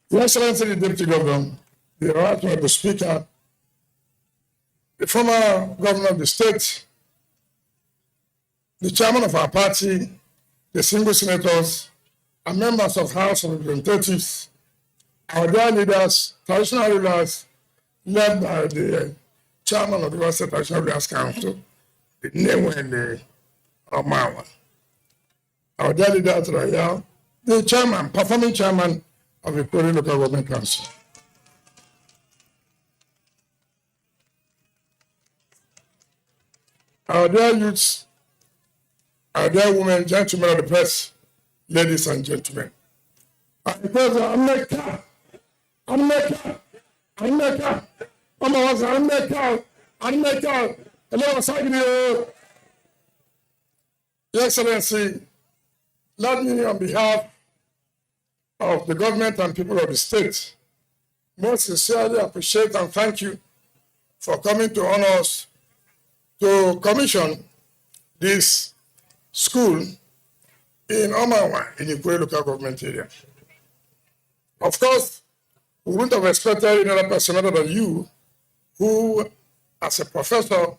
Your Excellency, the Deputy Governor, the Right Honorable Speaker, the former Governor of the State, the Chairman of our party, the single senators, and members of House of Representatives, our dear leaders, traditional rulers, led by the chairman of the River State National Rulers Council, the name and the Omawa. Our dear leader, the chairman, performing chairman of the Korean Local Government Council. Our dear youths, our dear women, gentlemen of the press, ladies and gentlemen. America. Hello, Your Excellency, let me, on behalf of the government and people of the state, most sincerely appreciate and thank you for coming to honor us to commission this school in Omawa, in the Ikure local government area. Of course, we wouldn't have expected any other person other than you, who, as a professor,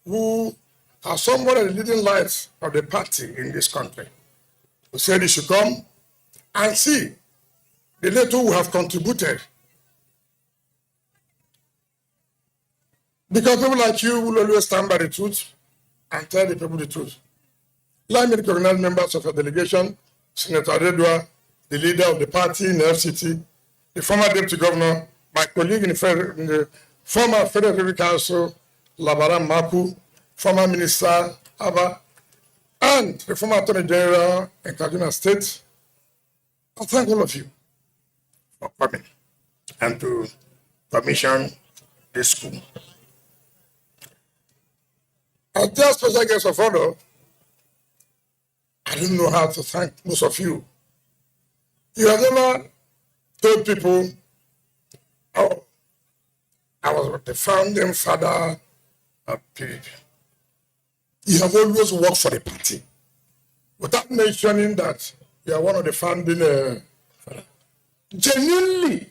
who has some one of the leading lights of the party in this country, who said you should come and see the little we have contributed. Because people like you will always stand by the truth and tell the people the truth. Let me recognize members of our delegation, Senator Adedwa, the leader of the party in the FCT, the former deputy governor, my colleague in the former Federal Executive Council, Labaran Mapu, former minister, Abba, and the former Attorney General in Kaduna State. I thank all of you for coming and to commission this school. As their special guest of honor, I didn't know how to thank most of you. You have never told people, oh, I was the founding father of PDP. You have always worked for the party without mentioning that you are one of the founding fathers. Genuinely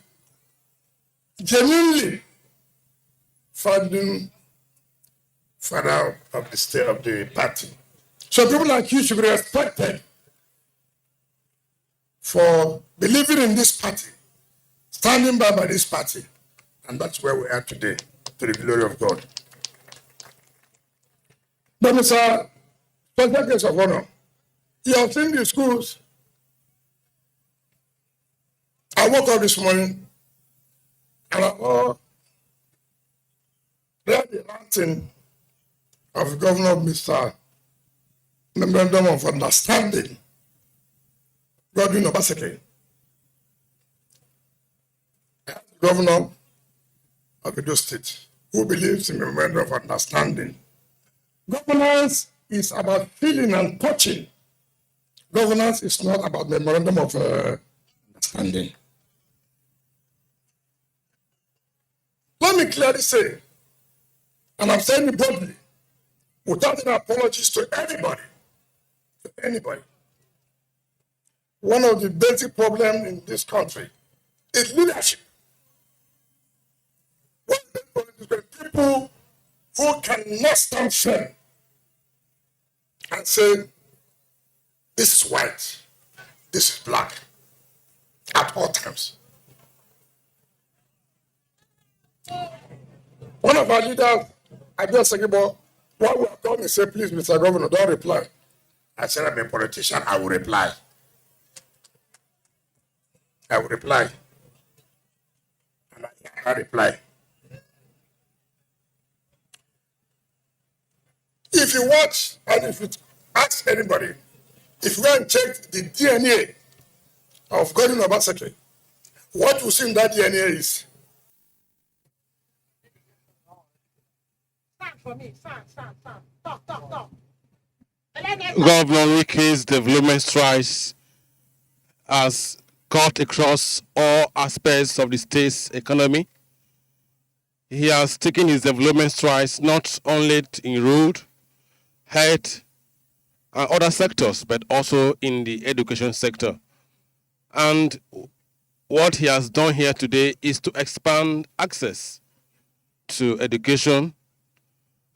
founding father of the state of the party. So people like you should be respected for believing in this party, standing by this party, and that's where we are today, to the glory of God. But Mr. Special Guest of Honor, you have seen the schools. I woke up this morning and I read the writing of Governor Mr. Memorandum of Understanding, Godwin Obaseki, Governor of Edo State, who believes in Memorandum of Understanding. Governance is about feeling and touching. Governance is not about Memorandum of Understanding. Let me clearly say, and I'm saying it boldly, without any apologies to anybody, one of the basic problems in this country is leadership. One of the problems is when people who cannot stand firm and say, this is white, this is black, at all times. One of our leaders, I just said, while we are coming, say, please, Mr. Governor, don't reply. I said, I'm a politician, I will reply. I will reply. And I reply. If you watch and if you ask anybody, if you go and check the DNA of Godwin Obaseki, what you see in that DNA is Governor Wike's development strides has cut across all aspects of the state's economy. He has taken his development strides not only in road, health, and other sectors, but also in the education sector. And what he has done here today is to expand access to education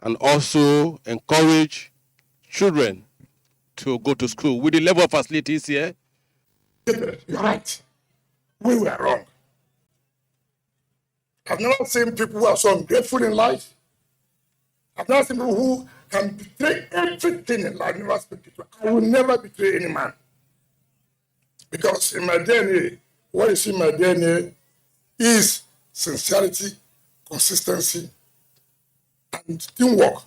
and also encourage children to go to school. With the level of facilities here, you're right. We were wrong. I've never seen people who are so ungrateful in life I've not seen people who can betray everything in life, never speak the truth. I will never betray any man. Because in my DNA, what you see in my DNA is sincerity, consistency, and teamwork.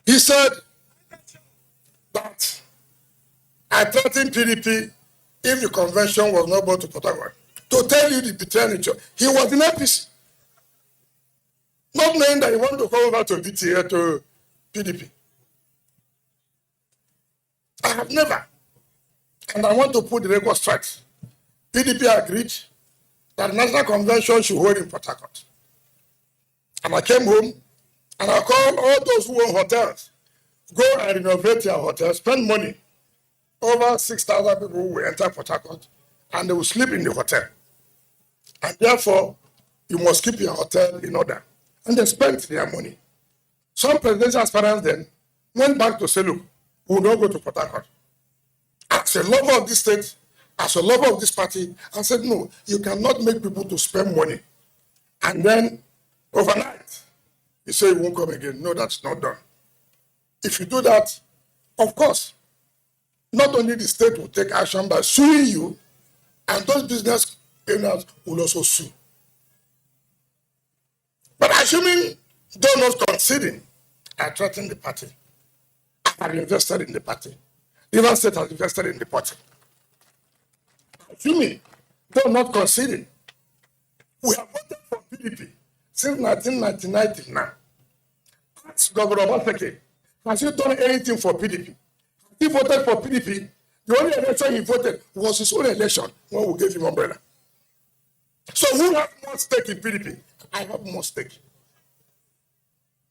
He said that I threatened PDP if the convention was not brought to Port Harcourt. To tell you the betrayal nature, he was in APC, not knowing that he wanted to come over to VTA to PDP. I have never, and I want to put the record straight. PDP agreed that the National Convention should hold in Port Harcourt. And I came home and I called all those who own hotels, go and renovate their hotels, spend money. Over 6,000 people will enter Port Harcourt and they will sleep in the hotel. And therefore, you must keep your hotel in order. And they spent their money. Some presidential aspirants then went back to say, look, we will not go to Port Harcourt. As a lover of this state, as a lover of this party, I said, no, you cannot make people to spend money. And then overnight, you say you won't come again. No, that's not done. If you do that, of course, not only the state will take action by suing you, and those business owners will also sue. But assuming they're not conceding, I threaten the party. I have invested in the party. River State has invested in the party. Assuming they're not conceding, we have voted for PDP since 1999 till now. Ask Governor Obaseki, has he done anything for PDP? He voted for PDP. The only election he voted was his own election when we gave him umbrella. So who has more stake in PDP? I have more stake.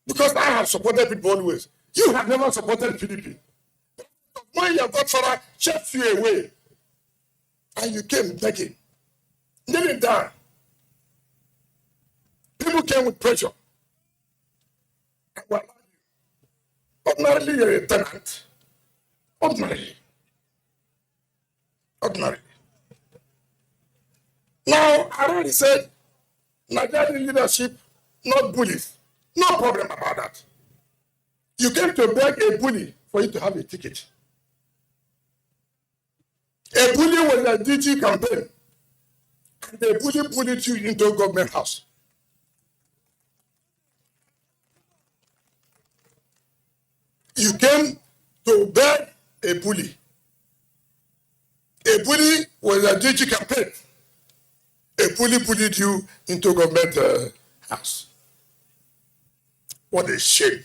Because I have supported people always. You have never supported PDP. When your godfather chased you away and you came begging, kneeling down, people came with pressure. And were ordinarily you're a tenant. Ordinarily. Now, I already said, Nigerian leadership, not bullies. No problem about that. You came to beg a bully for you to have a ticket. A bully was a DG campaign. And the bully bullied you into a government house. You came to beg a bully. A bully was a DG campaign. A bully bullied you into a government house. What a shame.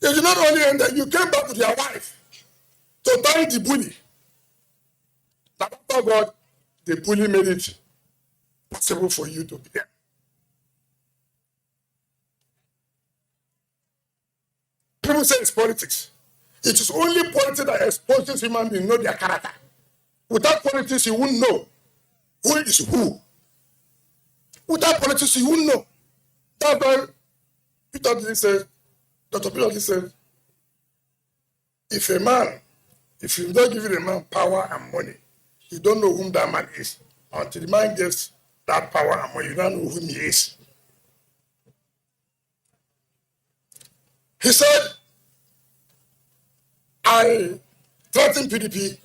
You did not only end that, you came back with your wife to thank the bully. But after God, the bully made it possible for you to be there. People say it's politics. It is only politics that exposes human beings know their character. Without politics, you wouldn't know who is who. Without politics, you wouldn't know. That's why Peter Lee says, Dr. Peter Lee says, if you don't give a man power and money, you don't know whom that man is. Until the man gets that power and money, you don't know whom he is. He said, I threatened PDP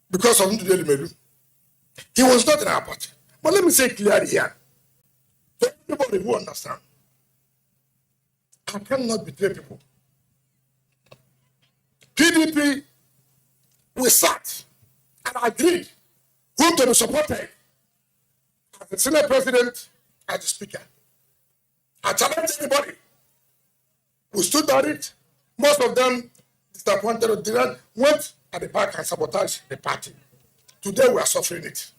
because of Ndudeli Melu. He was not in our party. But let me say clearly here, to everybody who understand, I cannot betray people. PDP, we sat and agreed whom to be supported as the Senate President, as the Speaker. I challenged anybody. We stood at it. Most of them disappointed or didn't, went at the back and sabotaged the party. Today we are suffering it.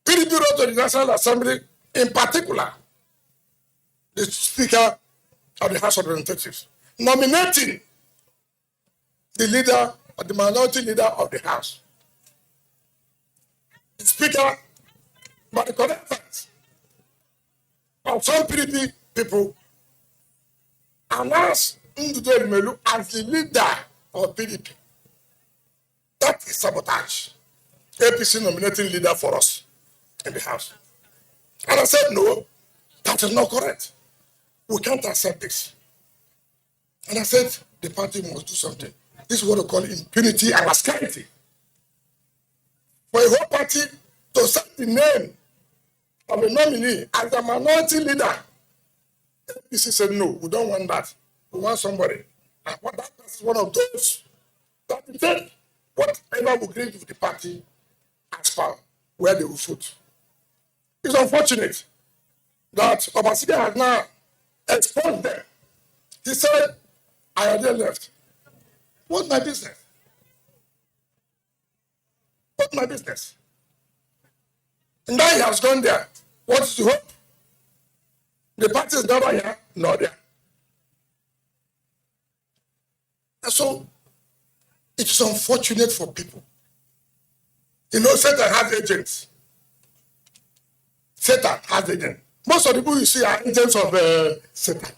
PDP wrote to the National Assembly, in particular, the Speaker of the House of Representatives, nominating the leader or the minority leader of the House. The Speaker, by the connections of some PDP people, announced Ndudeli Melu as the leader of PDP. That is sabotage. APC nominating leader for us in the House. And I said, no, that is not correct. We can't accept this. And I said, the party must do something. This is what we call impunity and rascality. For a whole party to set the name of a nominee as a minority leader, APC said, no, we don't want that. We want somebody. And that is one of those that we said, whatever we agree with the party as far where they will vote. It's unfortunate that Obaseki has now exposed them. He said, I already left. What's my business? What's my business? And now he has gone there. What is the hope? The party is never here, nor there. And so, it is unfortunate for people. You know, Satan has agents. Satan has agents. Most of the people you see are agents of Satan.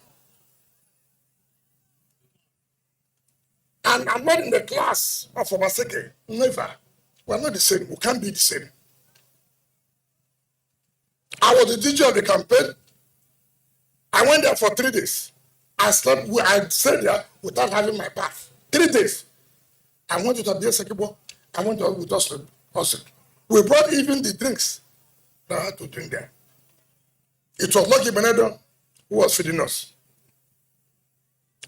And I'm not in the class of Obaseki. Never. We're not the same. We can't be the same. I was the DJ of the campaign. I went there for 3 days. I stayed there without having my bath. 3 days. I went to the Sekibo. I went with us. We brought even the drinks that I had to drink there. It was Lucky Benedo who was feeding us.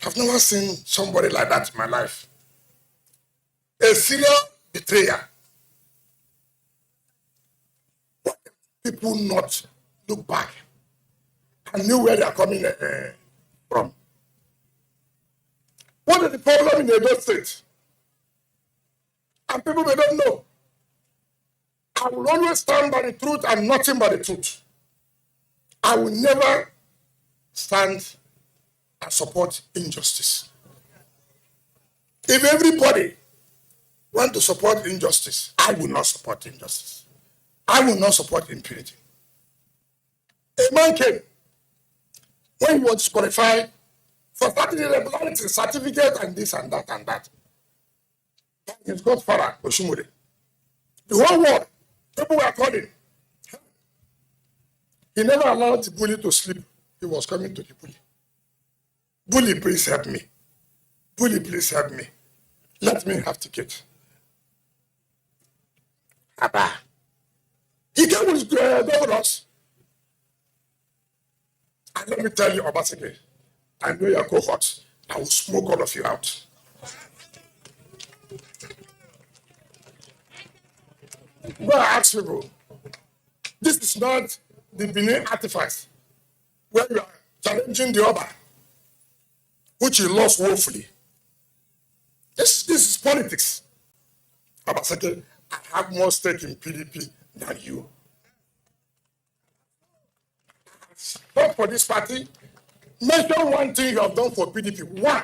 I've never seen somebody like that in my life. A serial betrayer. Why people not look back and knew where they are coming from? What is the problem in Edo State? And people may don't know. I will always stand by the truth and nothing but the truth. I will never stand and support injustice. If everybody want to support injustice, I will not support injustice. I will not support impunity. A man came when he was disqualified for starting irregularity, certificate and this and that and that. His godfather, Oshumure. The whole world, people were calling. He never allowed the bully to sleep. He was coming to the bully. Bully, please help me. Bully, please help me. Let me have ticket. Abba. He came with governors. And let me tell you, Obaseki, I know your cohorts. I will smoke all of you out. Go and ask people. This is not the Benin artifice where you are challenging the Oba, which you lost woefully. This is politics. Obaseki, I have more stake in PDP than you. Vote for this party. Mention one thing you have done for PDP. One.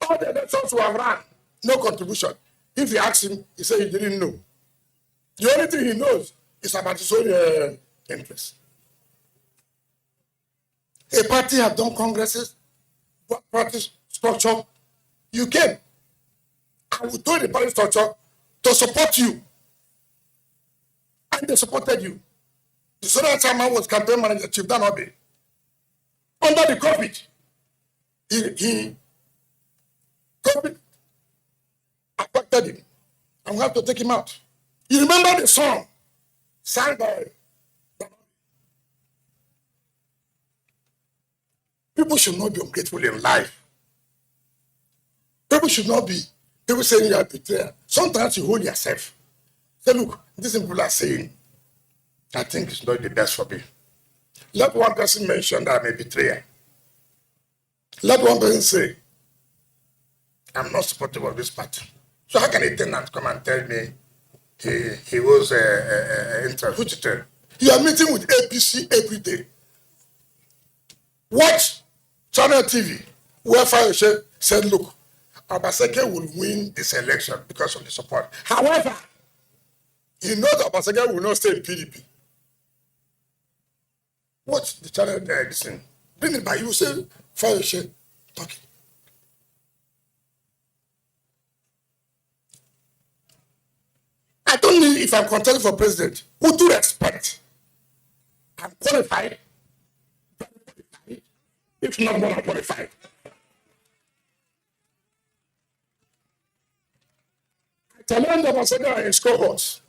All the elections we have run, no contribution. If you ask him, he said he didn't know. The only thing he knows is about his own interest. A party have done congresses, party structure. You came. I will tell the party structure to support you. And they supported you. The Soda Chairman was campaign manager, Chief Dan Obi. Under the COVID, COVID affected him. And we have to take him out. You remember the song sang by people should not be ungrateful in life. People should not be, people saying you are betrayed. Sometimes you hold yourself. Say, look, these people are saying, I think it's not the best for me. Let one person mention that I'm a betrayer. Let one person say, I'm not supportive of this party. So how can a tenant come and tell me he was interested? Which tell? You are meeting with APC every day. Watch Channel TV, where Fayose said, look, Obaseki will win this election because of the support. However, he knows Obaseki will not stay in PDP. Watch the channel listen. Bring it by you, say, Fayose talking. Certainly, if I'm contesting for president, with due respect, I'm qualified, if not more than qualified. I challenge the ambassador and his cohorts,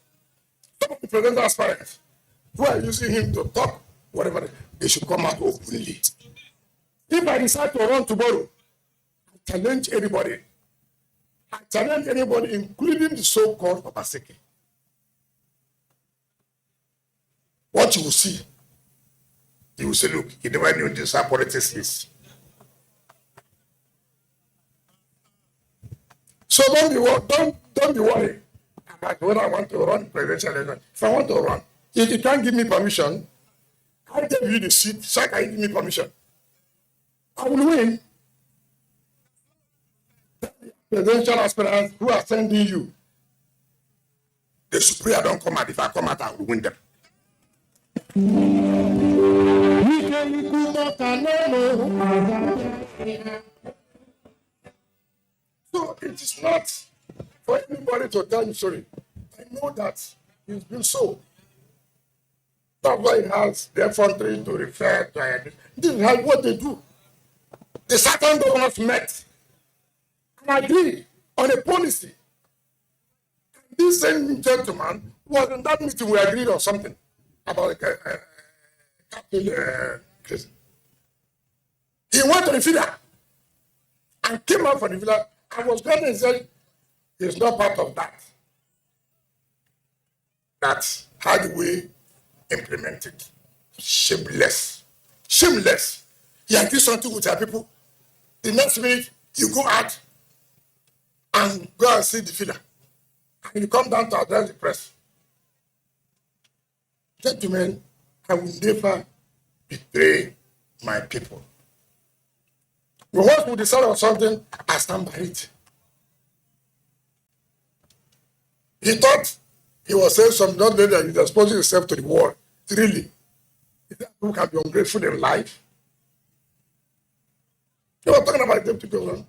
some of the presidential aspirants who are using him to talk, whatever, they should come out openly. If I decide to run tomorrow, I challenge anybody. I challenge anybody, including the so-called Obaseki. What you will see, you will say, look, you never knew this how politics is. So don't be worried about whether I want to run presidential election. If I want to run, if you can't give me permission, I give you the seat, so I can give me permission. I will win. Presidential aspirants who are sending you, the Supreme don't come out. If I come out, I will win them. So it is not for anybody to tell you sorry. I know that it's been so. That's why it has the effrontery to refer to. This is what they do. The certain governors met and agreed on a policy. This same gentleman was in that meeting. We agreed on something about capital prison. He went to the villa and came out from the villa. I was going to say he's not part of that. That's how do we implement it? Shameless. Shameless. You agree something with your people. The next minute, you go out and go and see the villa. And you come down to address the press. Gentlemen, I will never betray my people. But once we decide on something, I stand by it. He thought he was saying something, not that he's exposing himself to the world. Really? Is that who can be ungrateful in life? You were talking about deputy governor.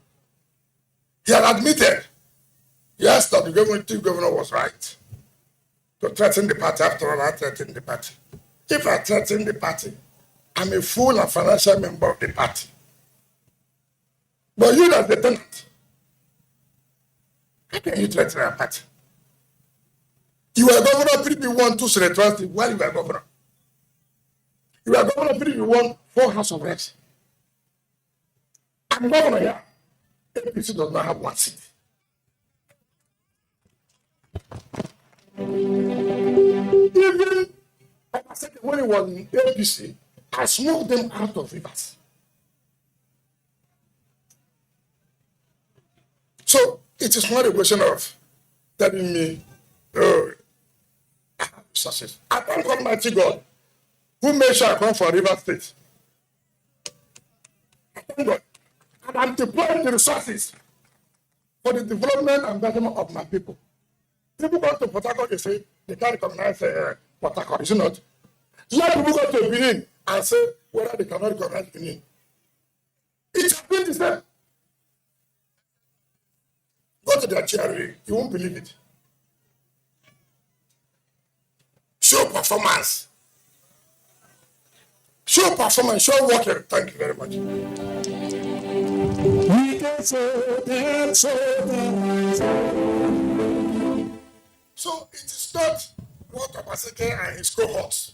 He had admitted, yes, that the deputy governor was right to threaten the party. After all, I threatened the party. If I threaten the party, I'm a full and financial member of the party. But you, as the tenant, how can you threaten a party? You were governor, PDP won 2 senatorial while you were governor. You were governor, PDP won 4 House of Reps. I'm governor here. APC does not have 1 seat. Even when he was in APC, I smoked them out of Rivers. So it is not a question of telling me, oh, I have resources. I thank Almighty God who made sure I come from River State. I thank God. And I'm deploying the resources for the development and betterment of my people. People go to Port Harcourt, they say they can't recognize Port Harcourt, is it not? Let people go to Benin and say whether they cannot recognize Benin. It has been the same. Go to their GRA, you won't believe it. Show performance. Show performance, show working. Thank you very much. So it is not what Obaseki and his cohorts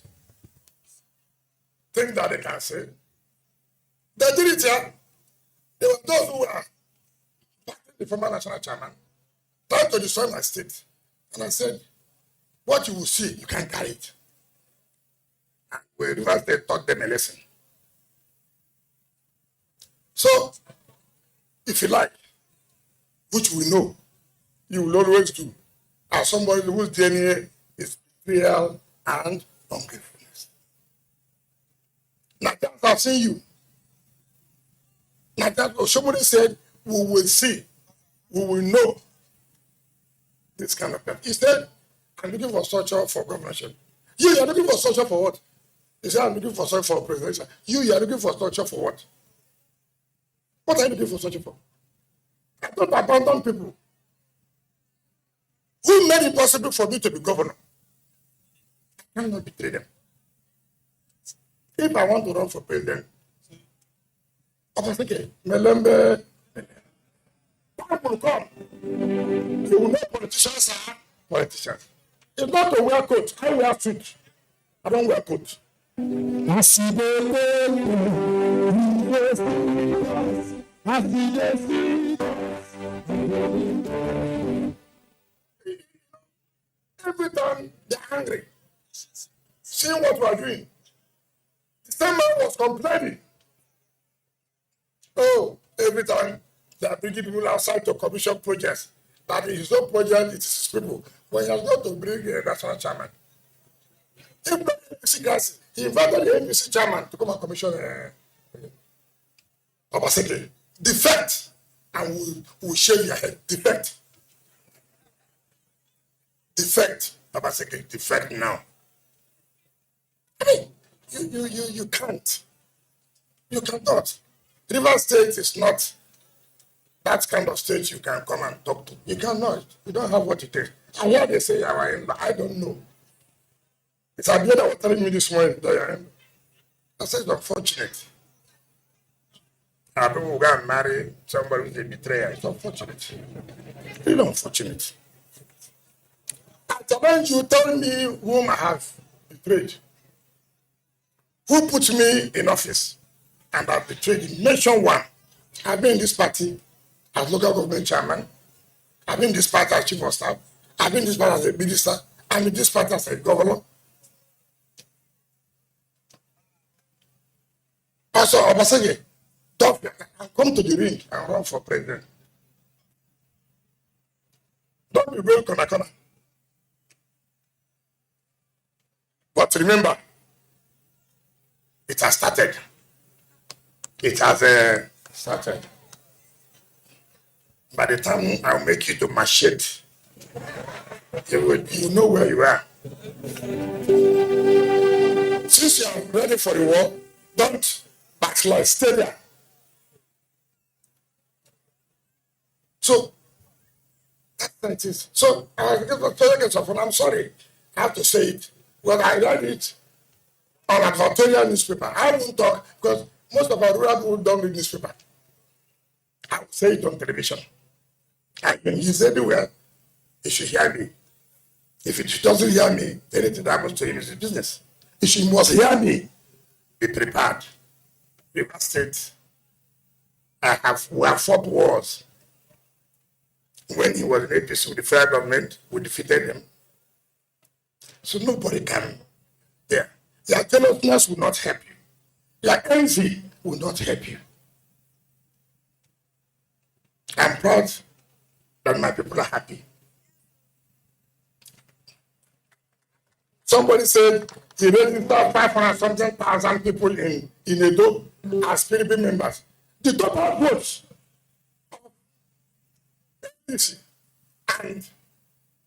think that they can say. They did it here. There were those who were the former national chairman, tried to destroy my state. And I said, what you will see, you can't carry it. And we Rivers State taught them a lesson. So, if you like, which we know, you will always do, as somebody whose DNA is real and ungratefulness. Now that I've seen you. Now that somebody said, we will see. We will know this kind of people. He said, I'm looking for structure for governorship. You are looking for structure for what? He said, I'm looking for structure for presidential. You are looking for structure for what? What are you looking for structure for? I don't abandon people. who made it possible for me to be governor. I cannot betray them. If I want to run for president, I was thinking, Melembe, time will come. You will know politicians are politicians. It's not to wear coat. I wear suit. I don't wear coat. Every time they're angry, seeing what we are doing. The same man was complaining. Oh, every time they are bringing people outside to commission projects. That is no project, it is people. When he has got to bring a national chairman. Even the NPC guys, he invited the NPC chairman to come and commission Obaseki. Defect, and we'll shave your head. Defect. Defect, Obaseki. Defect now. I mean, you can't. You cannot. River State is not that kind of state you can come and talk to. You cannot. You don't have what it takes. I hear they say I don't know. It's Abuja that was telling me this morning that I said it's unfortunate. People will go and marry somebody who's a betrayer. It's unfortunate. Really unfortunate. I challenge you, tell me whom I have betrayed. Who put me in office and I've betrayed him? Mention one. I've been in this party as local government chairman. I've been in this party as chief of staff. I've been in this party as a minister. I'm in this party as a governor. Also, Obaseki, come to the ring and run for president. Don't be going corner. But remember, it has started. It has started. By the time I'll make you to machete, you know where you are. Since you are ready for the war, don't backslide, stay there. So, that's what it is. So, I'm sorry, I have to say it. When I read it on advertorial newspaper, I won't talk because most of our rural people don't read newspaper. I will say it on television. And when he's everywhere, he should hear me. If he doesn't hear me, anything that happens to him is his business. If he must hear me, be prepared. River State, we have fought wars. When he was in APC with the federal government, we defeated them. So nobody can. Yeah. Their jealousness will not help you. Their envy will not help you. I'm proud that my people are happy. Somebody said he registered 500,000 people in Edo as PDP members. The total votes and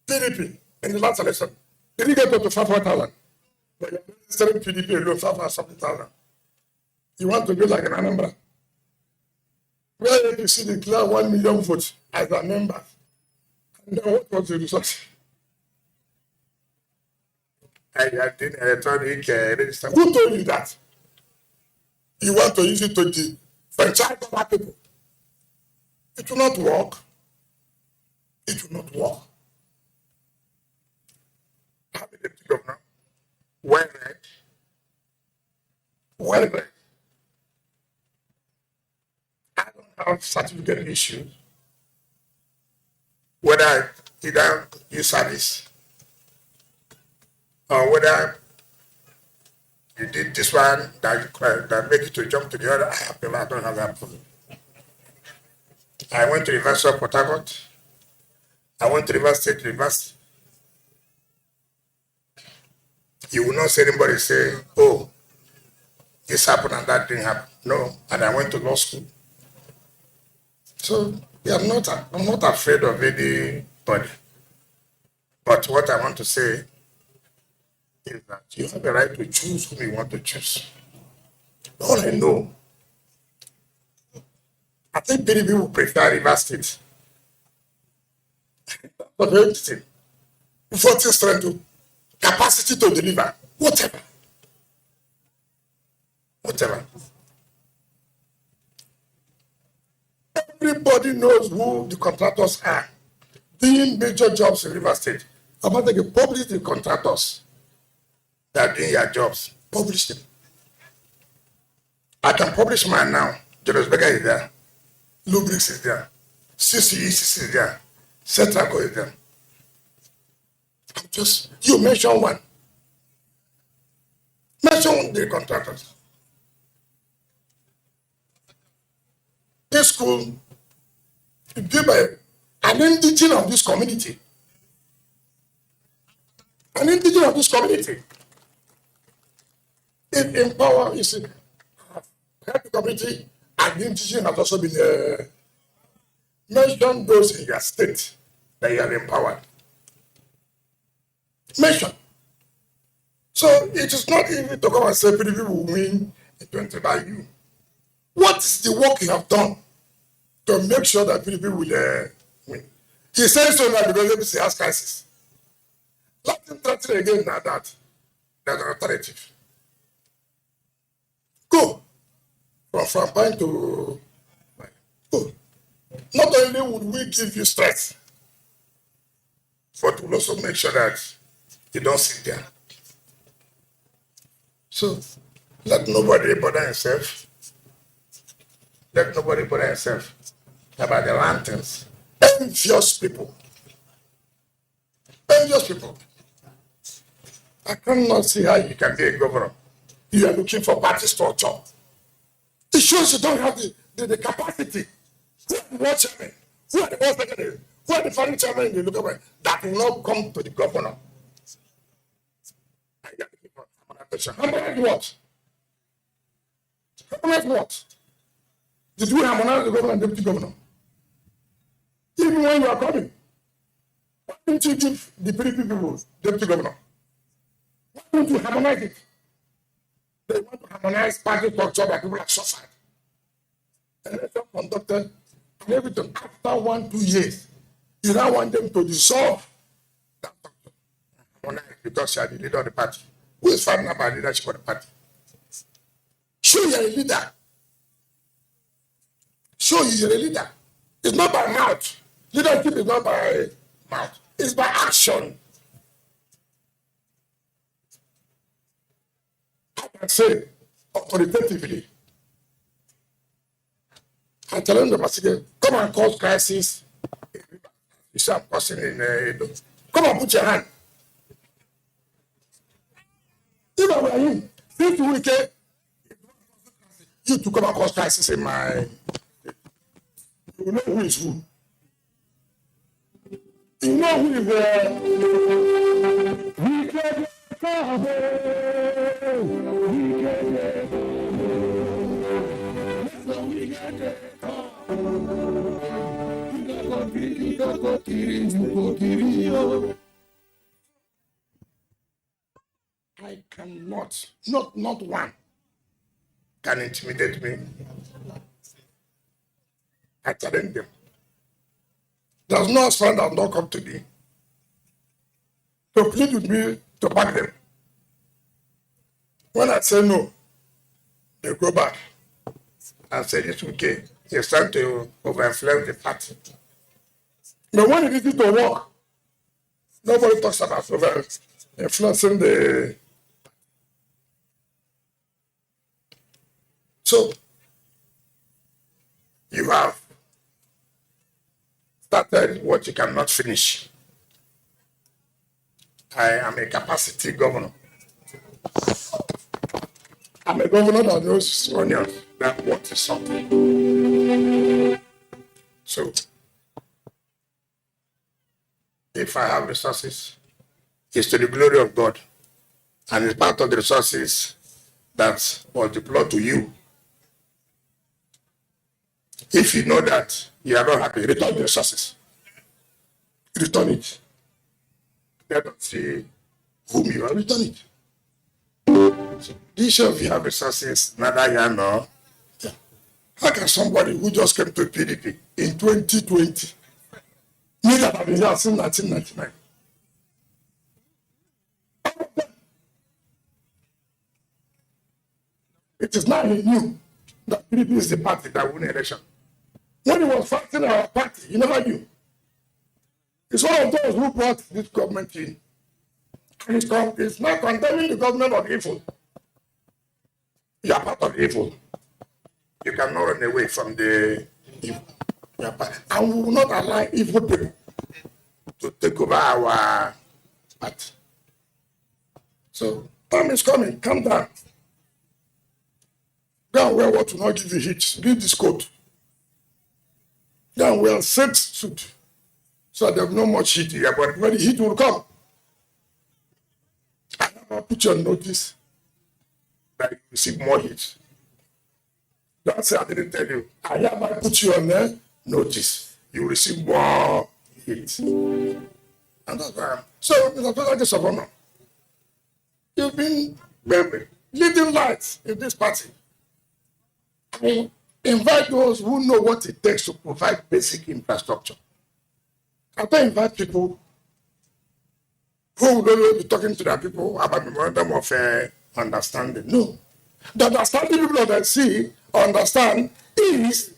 PDP in the last election didn't get up to 500,000. But you're registering PDP alone, 500,000. You want to be like an Anambra? Where you see declare 1 million votes as a member. And then what was the result? I did electronic register. Who told you that? You want to use it to franchise other people. It will not work. It will not work. I have a deputy governor. Well read. Well read. I don't have certificate issues. Whether either you service or whether you did this one that make you to jump to the other, I don't have that problem. I went to the University of Port Harcourt. I went to River State University. You will not see anybody say, oh, this happened and that didn't happen. No, and I went to law school. So I'm not afraid of anybody. But what I want to say is that you have the right to choose whom you want to choose. All I know, I think many people prefer River State. But everything. before things trying to capacity to deliver, whatever. Everybody knows who the contractors are. Doing major jobs in River State. About to publish the contractors that are doing their jobs. Publish them. I can publish mine now. Jonas Becker is there. Lubrix is there. CCECC is there. Centraco is there. You mention one. Mention the contractors. This school is given by an indigene of this community. An indigene of this community. It empower, you see, help the community, and the indigene has also been mention those in your state that you are empowered. Mention. So it is not easy to come and say people will win in 20 by you. What is the work you have done to make sure that people will win? He says so now because ABC has crisis. Let him threaten again now that there's an alternative. Go from point to go. Not only would we give you strength, but we'll also make sure that you don't sit there. So let nobody bother himself. Let nobody bother himself about the lanterns. Envious people. Envious people. I cannot see how you can be a governor. You are looking for party structure. It shows you don't have the capacity. Who are the world chairman? Who are the world secretary? Who are the foreign chairman in the local government that will not come to the governor? Harmonize what? Harmonize what? Did we harmonize the governor and deputy governor? Even when you are coming, why don't you give the people deputy governor? Why don't you harmonize it? They want to harmonize party structure that people have suffered. Election conducted and everything after 1-2 years. You now want them to dissolve that structure. Harmonize because you are the leader of the party. Who is fighting about leadership of the party? Show you are a leader. Show you are a leader. It's not by mouth. Leadership is not by mouth. It's by action. I can say authoritatively. I tell them the Pastor, come and cause crisis. You see, I'm causing in come and put your hand. If I were him, this weekend, you to come and cause crisis in my. You will know who is who. You know who is wicked. I cannot, not one can intimidate me. I challenge them. There's no friend that have not come to me to plead with me to back them. When I say no, they go back and say it's okay. It's time to overinflame the party. But when it is to work, nobody talks about overinfluencing the. So you have started what you cannot finish. I am a capacity governor. I'm a governor that knows onions, that what is something. So if I have resources, it's to the glory of God. And it's part of the resources that was deployed to you. If you know that you are not happy, return the resources. Return it. Let us see whom you are, return it. So, each of you have resources, neither you know. How can somebody who just came to PDP in 2020, me that have been here since 1999, It is now he knew that PDP is the party that won the election. When he was fighting our party, he never knew. He's one of those who brought this government in. And it's not condemning the government of evil. You are part of evil. You cannot run away from the evil. And we will not allow evil people to take over our party. So, time is coming. Calm down. Go and wear what will not give you heat. Give this coat. Go and wear silk suit. So that there's no much heat here. But when the heat will come, I will put you on notice that you receive more heat. Don't say I didn't tell you. I hereby put you on notice. You receive more heat. And that's why. So, Mr. President of Honor, you've been leading lights in this party. I invite those who know what it takes to provide basic infrastructure. I don't invite people who will be talking to their people about the memorandum of understanding. No. The understanding people of the sea understand is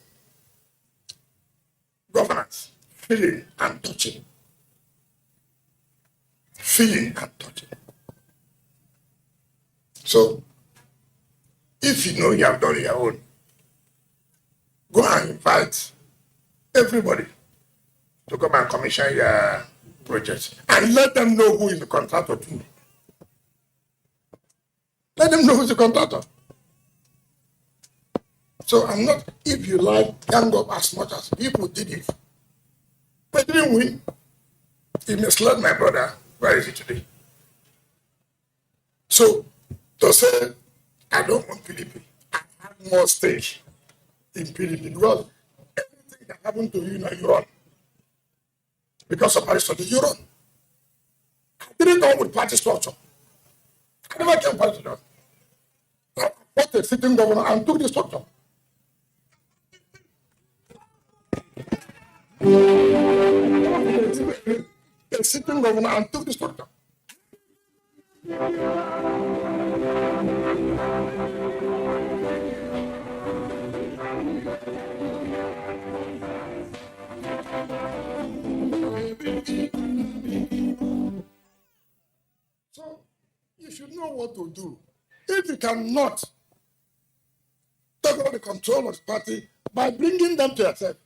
governance, feeling and touching. Feeling and touching. So, if you know you have done your own, go and invite everybody to come and commission your project and let them know who is the contractor too. Let them know who's the contractor. So I'm not, if you like, gang up as much as people did it. But didn't win. He misled my brother. Where is he today? So, to say, I don't want PDP. I have more stake in PDP because everything that happened to you now, you run. Because of party structure, you run. I didn't come with party structure. I never came with party structure. I fought a sitting governor and took the structure. A sitting governor and took the structure. So you should know what to do. If you cannot take over the control of the party by bringing them to yourself,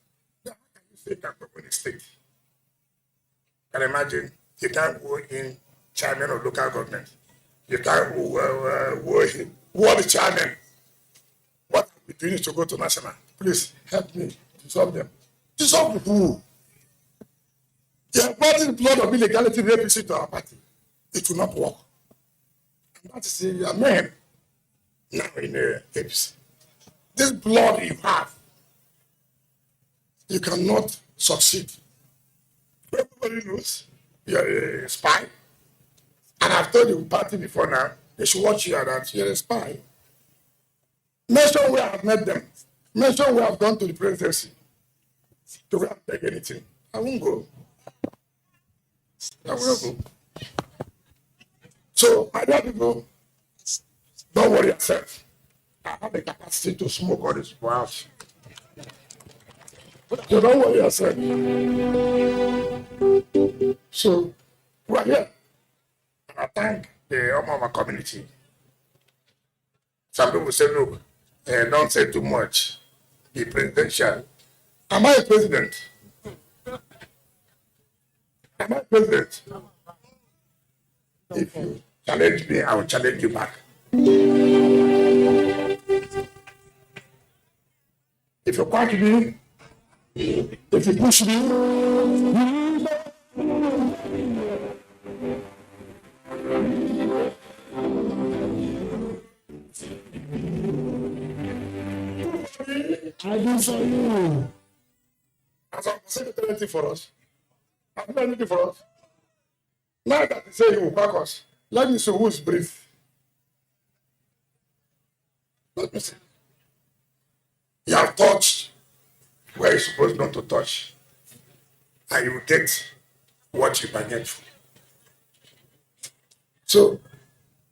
then how can you say that in the state? Can you imagine? You can't go in chairman of local government. You can't war the chairman. What are we doing to go to national? Please help me dissolve them. Dissolve who? You have brought in blood of illegality and APC to our party. It will not work. And that is a man now in the APC. This blood you have, you cannot succeed. Everybody knows you're a spy. And I've told the party before now, they should watch you that you're a spy. Mention where I've met them. Mention where I've gone to the presidency. To go and beg anything. I won't go. I will go. So, my dear people, don't worry yourself. I have the capacity to smoke all this house. So don't worry yourself. So, we're here. And I thank the Omama community. Some people say, look, don't say too much. The presidential. Am I a president? Am I a president? If you challenge me, I will challenge you back. If you quack me, if you push me, I do for you. As I'm saying anything for us. I've done anything for us. Now that they say you will back us, let me see who's brief. Let me see. You have touched where you're supposed not to touch. And you will get what you can get. So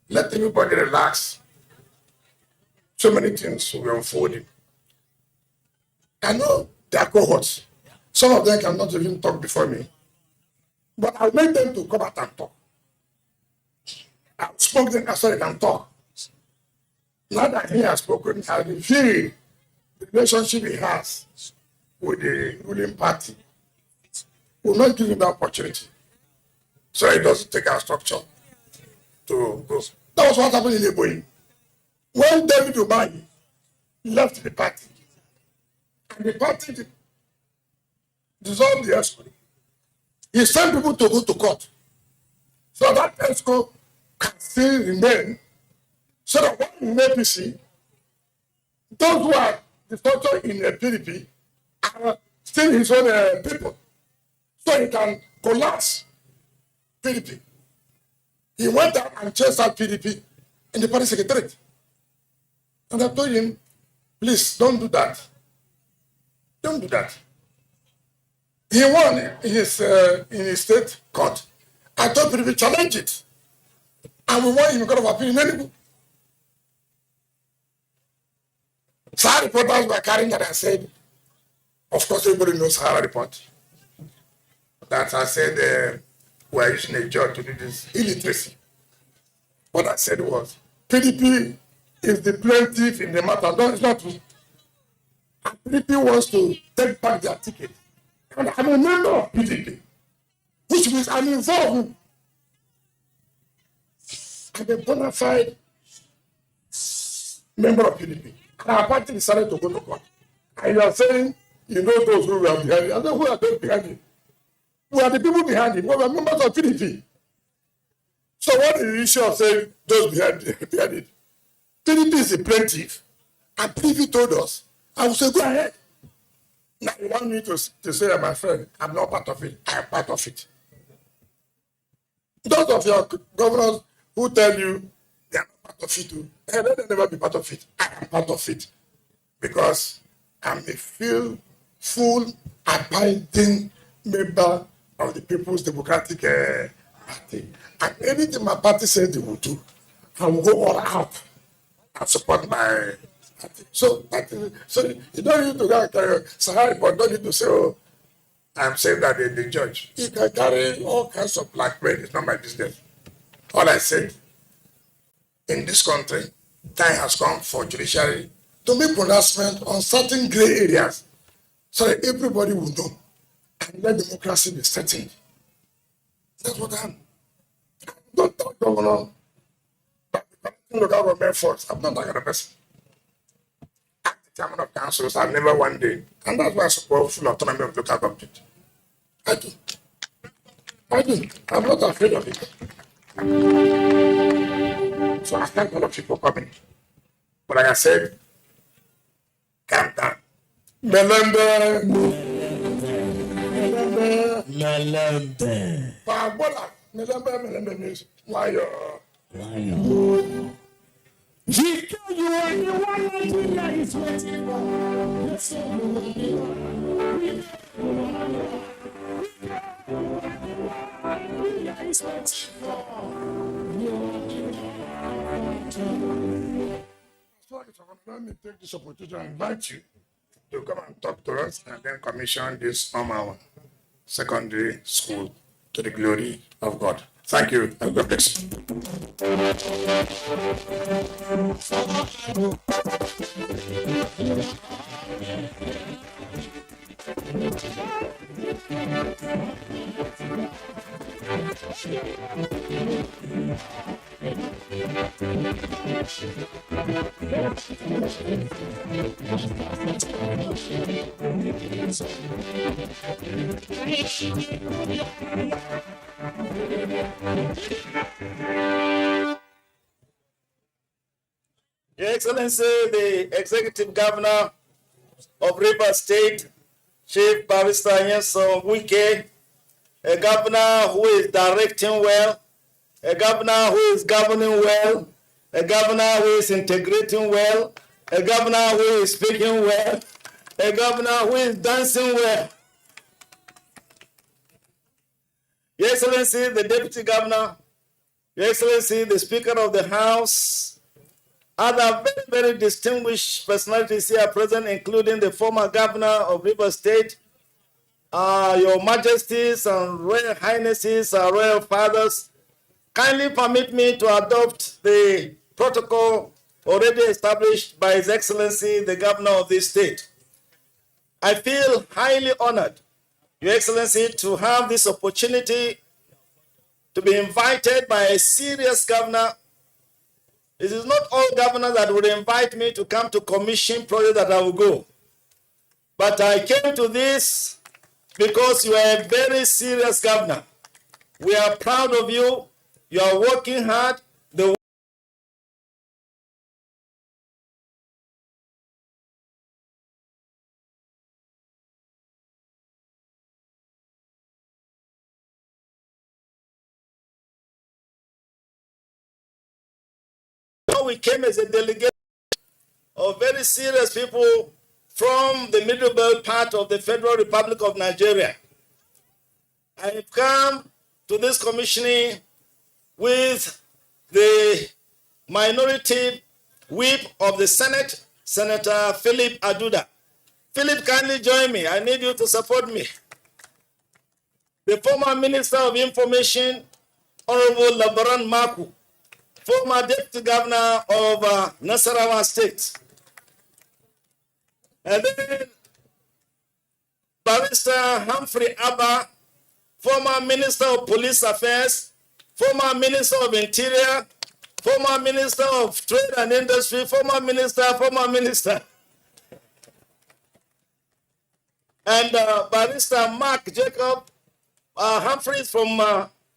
let everybody relax. so many things were unfolding. I know their cohorts. Some of them cannot even talk before me. But I'll make them to come out and talk. I'll smoke them so they can talk. Now that he has spoken, I will feel the relationship he has with the ruling party will not give him the opportunity. So he doesn't take our structure to go. That was what happened in Eboyi. When David Umahi left the party, and the party dissolved the ESCO, he sent people to go to court. So that ESCO can still remain. So that when in APC, those who are the structure in the PDP are still his own people. So he can collapse PDP. He went out and chased out PDP in the party secretariat. And I told him, please don't do that. Don't do that. He won in his state court. I told PDP, challenge it. And we won him because of appeal in Enugu. Sahara reporters were carrying that. I said, of course, everybody knows Sahara report. That I said, we are using a judge to do this illiteracy. What I said was, PDP is the plaintiff in the matter. No, it's not true. PDP wants to take back their ticket. And I'm a member of PDP, which means I'm involved. I'm a bona fide member of PDP. And our party decided to go to court. And you are saying, you know those who were behind it. I know who are those behind it. We are the people behind it. We are members of PDP. So what is the issue of saying those behind it? PDP is the plaintiff. And PDP told us, I will say, go ahead. Now you want me to say, my friend, I'm not part of it. I am part of it. Those of your governors who tell you they are not part of it, let them never be part of it. I am part of it. Because I'm a full abiding member of the People's Democratic Party. And anything my party says they will do, I will go all out and support my party. So you don't need to go Sahara, but don't need to say, oh, I'm saying that the judge. You can carry all kinds of blackmail. It's not my business. All I said, in this country, time has come for judiciary to make pronouncement on certain gray areas so that everybody will know and let democracy be settled. That's what I'm. Don't talk governor, but the local government force. I'm not that kind of person. I'm the chairman of councils. I've never one day. And that's why I support full autonomy of local government. I do. I'm not afraid of it. So I thank a lot of people coming. But like I said, calm down. Melembe. Pabola. Melembe means why you are the one Nigeria is waiting for. Yes, let me take this opportunity to invite you to come and talk to us and then commission this normal secondary school to the glory of God. Thank you and God bless Your Excellency, the Executive Governor of Rivers State, Chief Barrister Nyesom Wike, a governor who is directing well, a governor who is governing well, a governor who is integrating well, a governor who is speaking well, a governor who is dancing well. Your Excellency, the Deputy Governor, Your Excellency, the Speaker of the House, other very, very distinguished personalities here present, including the former governor of Rivers State, your majesties and royal highnesses, royal fathers, kindly permit me to adopt the protocol already established by His Excellency, the governor of this state. I feel highly honored, Your Excellency, to have this opportunity to be invited by a serious governor. It is not all governors that would invite me to come to commission projects that I will go. But I came to this because you are a very serious governor. We are proud of you. You are working hard. The we came as a delegation of very serious people from the middle belt part of the Federal Republic of Nigeria. I have come to this commissioning with the minority whip of the Senate, Senator Philip Aduda. Philip, kindly join me. I need you to support me. The former Minister of Information, Honorable Labaran Maku, former Deputy Governor of Nasarawa State. And then Barrister Humphrey Abba, former Minister of Police Affairs, former Minister of Interior, former Minister of Trade and Industry, former Minister. And Barrister Mark Jacob Humphreys from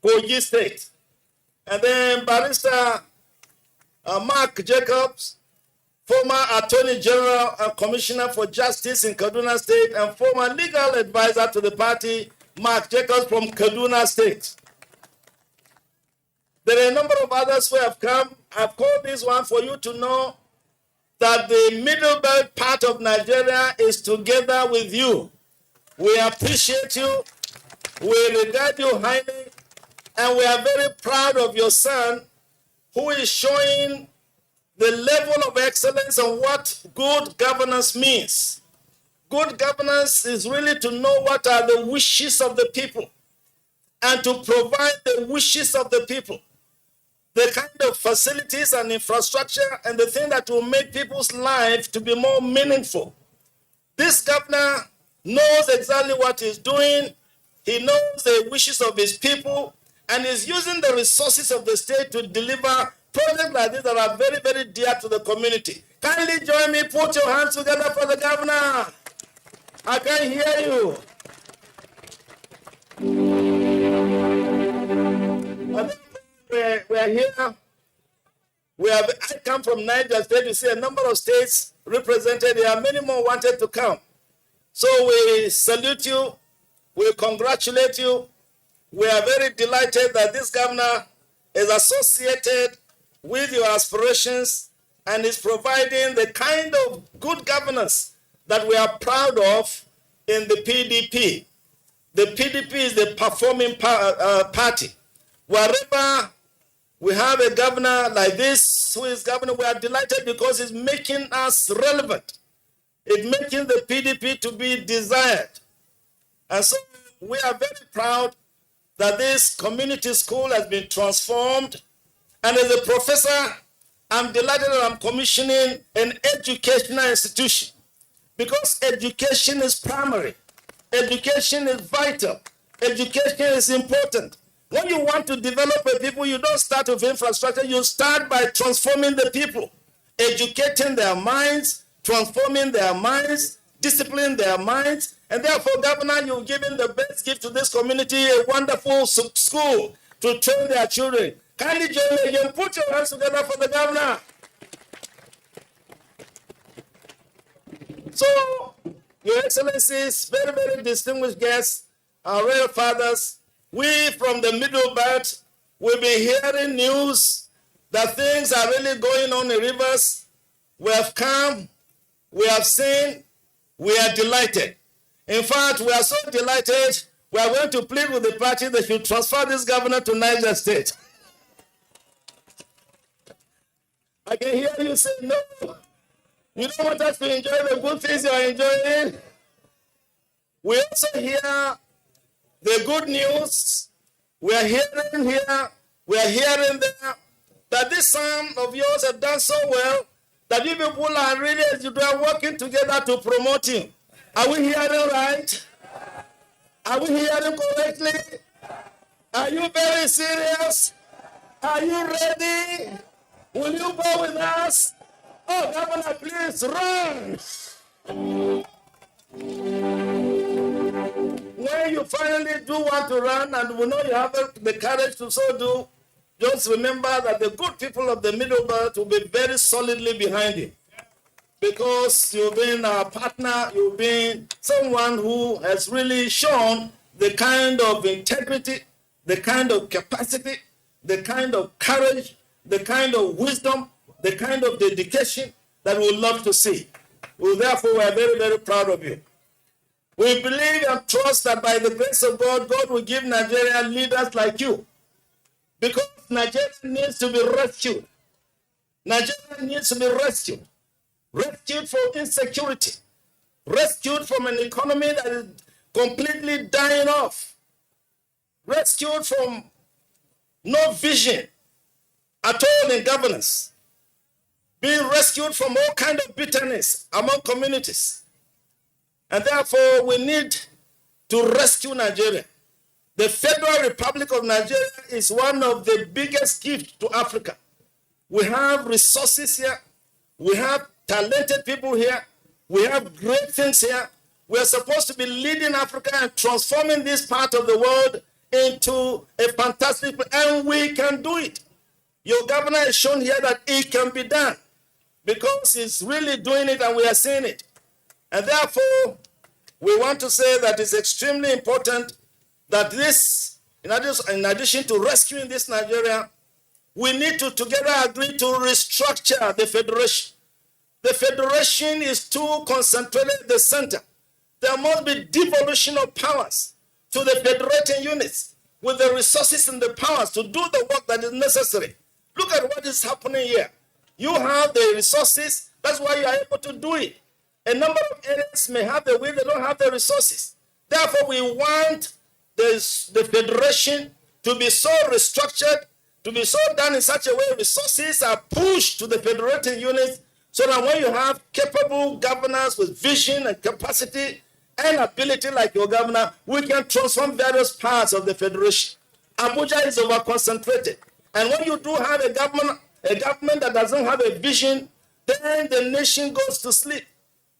Kogi State. And then Barrister Mark Jacobs, former Attorney General and Commissioner for Justice in Kaduna State, and former legal advisor to the party, Mark Jacobs from Kaduna State. There are a number of others who have come. I've called this one for you to know that the middle belt part of Nigeria is together with you. We appreciate you. We regard you highly. And we are very proud of your son, who is showing the level of excellence and what good governance means. Good governance is really to know what are the wishes of the people and to provide the wishes of the people, the kind of facilities and infrastructure and the thing that will make people's life to be more meaningful. This governor knows exactly what he's doing. He knows the wishes of his people and is using the resources of the state to deliver projects like this that are very, very dear to the community. Kindly join me, put your hands together for the governor. I can hear you. We're here. I come from Niger State. You see a number of states represented. There are many more wanted to come. So we salute you. We congratulate you. We are very delighted that this governor is associated with your aspirations and is providing the kind of good governance that we are proud of in the PDP. The PDP is the performing party. Wherever we have a governor like this who is governor, we are delighted because it's making us relevant. It's making the PDP to be desired. And so we are very proud that this community school has been transformed. And as a professor, I'm delighted that I'm commissioning an educational institution because education is primary. Education is vital. Education is important. When you want to develop a people, you don't start with infrastructure. You start by transforming the people, educating their minds, transforming their minds, disciplining their minds. And therefore, Governor, you've given the best gift to this community, a wonderful school to train their children. Kindly join me again. Put your hands together for the governor. So, Your Excellencies, very, very distinguished guests, our royal fathers, we from the Middle Belt will be hearing news that things are really going on in Rivers. We have come, we have seen, we are delighted. In fact, we are so delighted, we are going to plead with the party that should transfer this governor to Niger State. I can hear you say no. You don't want us to enjoy the good things you are enjoying. We also hear the good news. We are hearing here, we are hearing there, that this son of yours have done so well that you people are really, you are working together to promote him. Are we hearing right? Are we hearing correctly? Are you very serious? Are you ready? Will you go with us? Oh, Governor, please run. When you finally do want to run and we know you have the courage to so do, just remember that the good people of the Middle Belt will be very solidly behind you. Because you've been our partner, you've been someone who has really shown the kind of integrity, the kind of capacity, the kind of courage, the kind of wisdom, the kind of dedication that we would love to see. Well, therefore, we are very, very proud of you. We believe and trust that by the grace of God, God will give Nigeria leaders like you. Because Nigeria needs to be rescued. Nigeria needs to be rescued. Rescued from insecurity. Rescued from an economy that is completely dying off. Rescued from no vision at all in governance. Being rescued from all kind of bitterness among communities. And therefore, we need to rescue Nigeria. The Federal Republic of Nigeria is one of the biggest gifts to Africa. We have resources here. We have talented people here. We have great things here. We are supposed to be leading Africa and transforming this part of the world into a fantastic, and we can do it. Your governor has shown here that it can be done because he's really doing it and we are seeing it. And therefore, we want to say that it's extremely important that this, in addition to rescuing this Nigeria, we need to together agree to restructure the federation. The federation is too concentrated at the center. There must be devolution of powers to the federating units with the resources and the powers to do the work that is necessary. Look at what is happening here. You have the resources, that's why you are able to do it. A number of areas may have the will, they don't have the resources. Therefore, we want the federation to be so restructured, to be so done in such a way resources are pushed to the federating units so that when you have capable governors with vision and capacity and ability like your governor, we can transform various parts of the federation. Abuja is over-concentrated. And when you do have a government that doesn't have a vision, then the nation goes to sleep.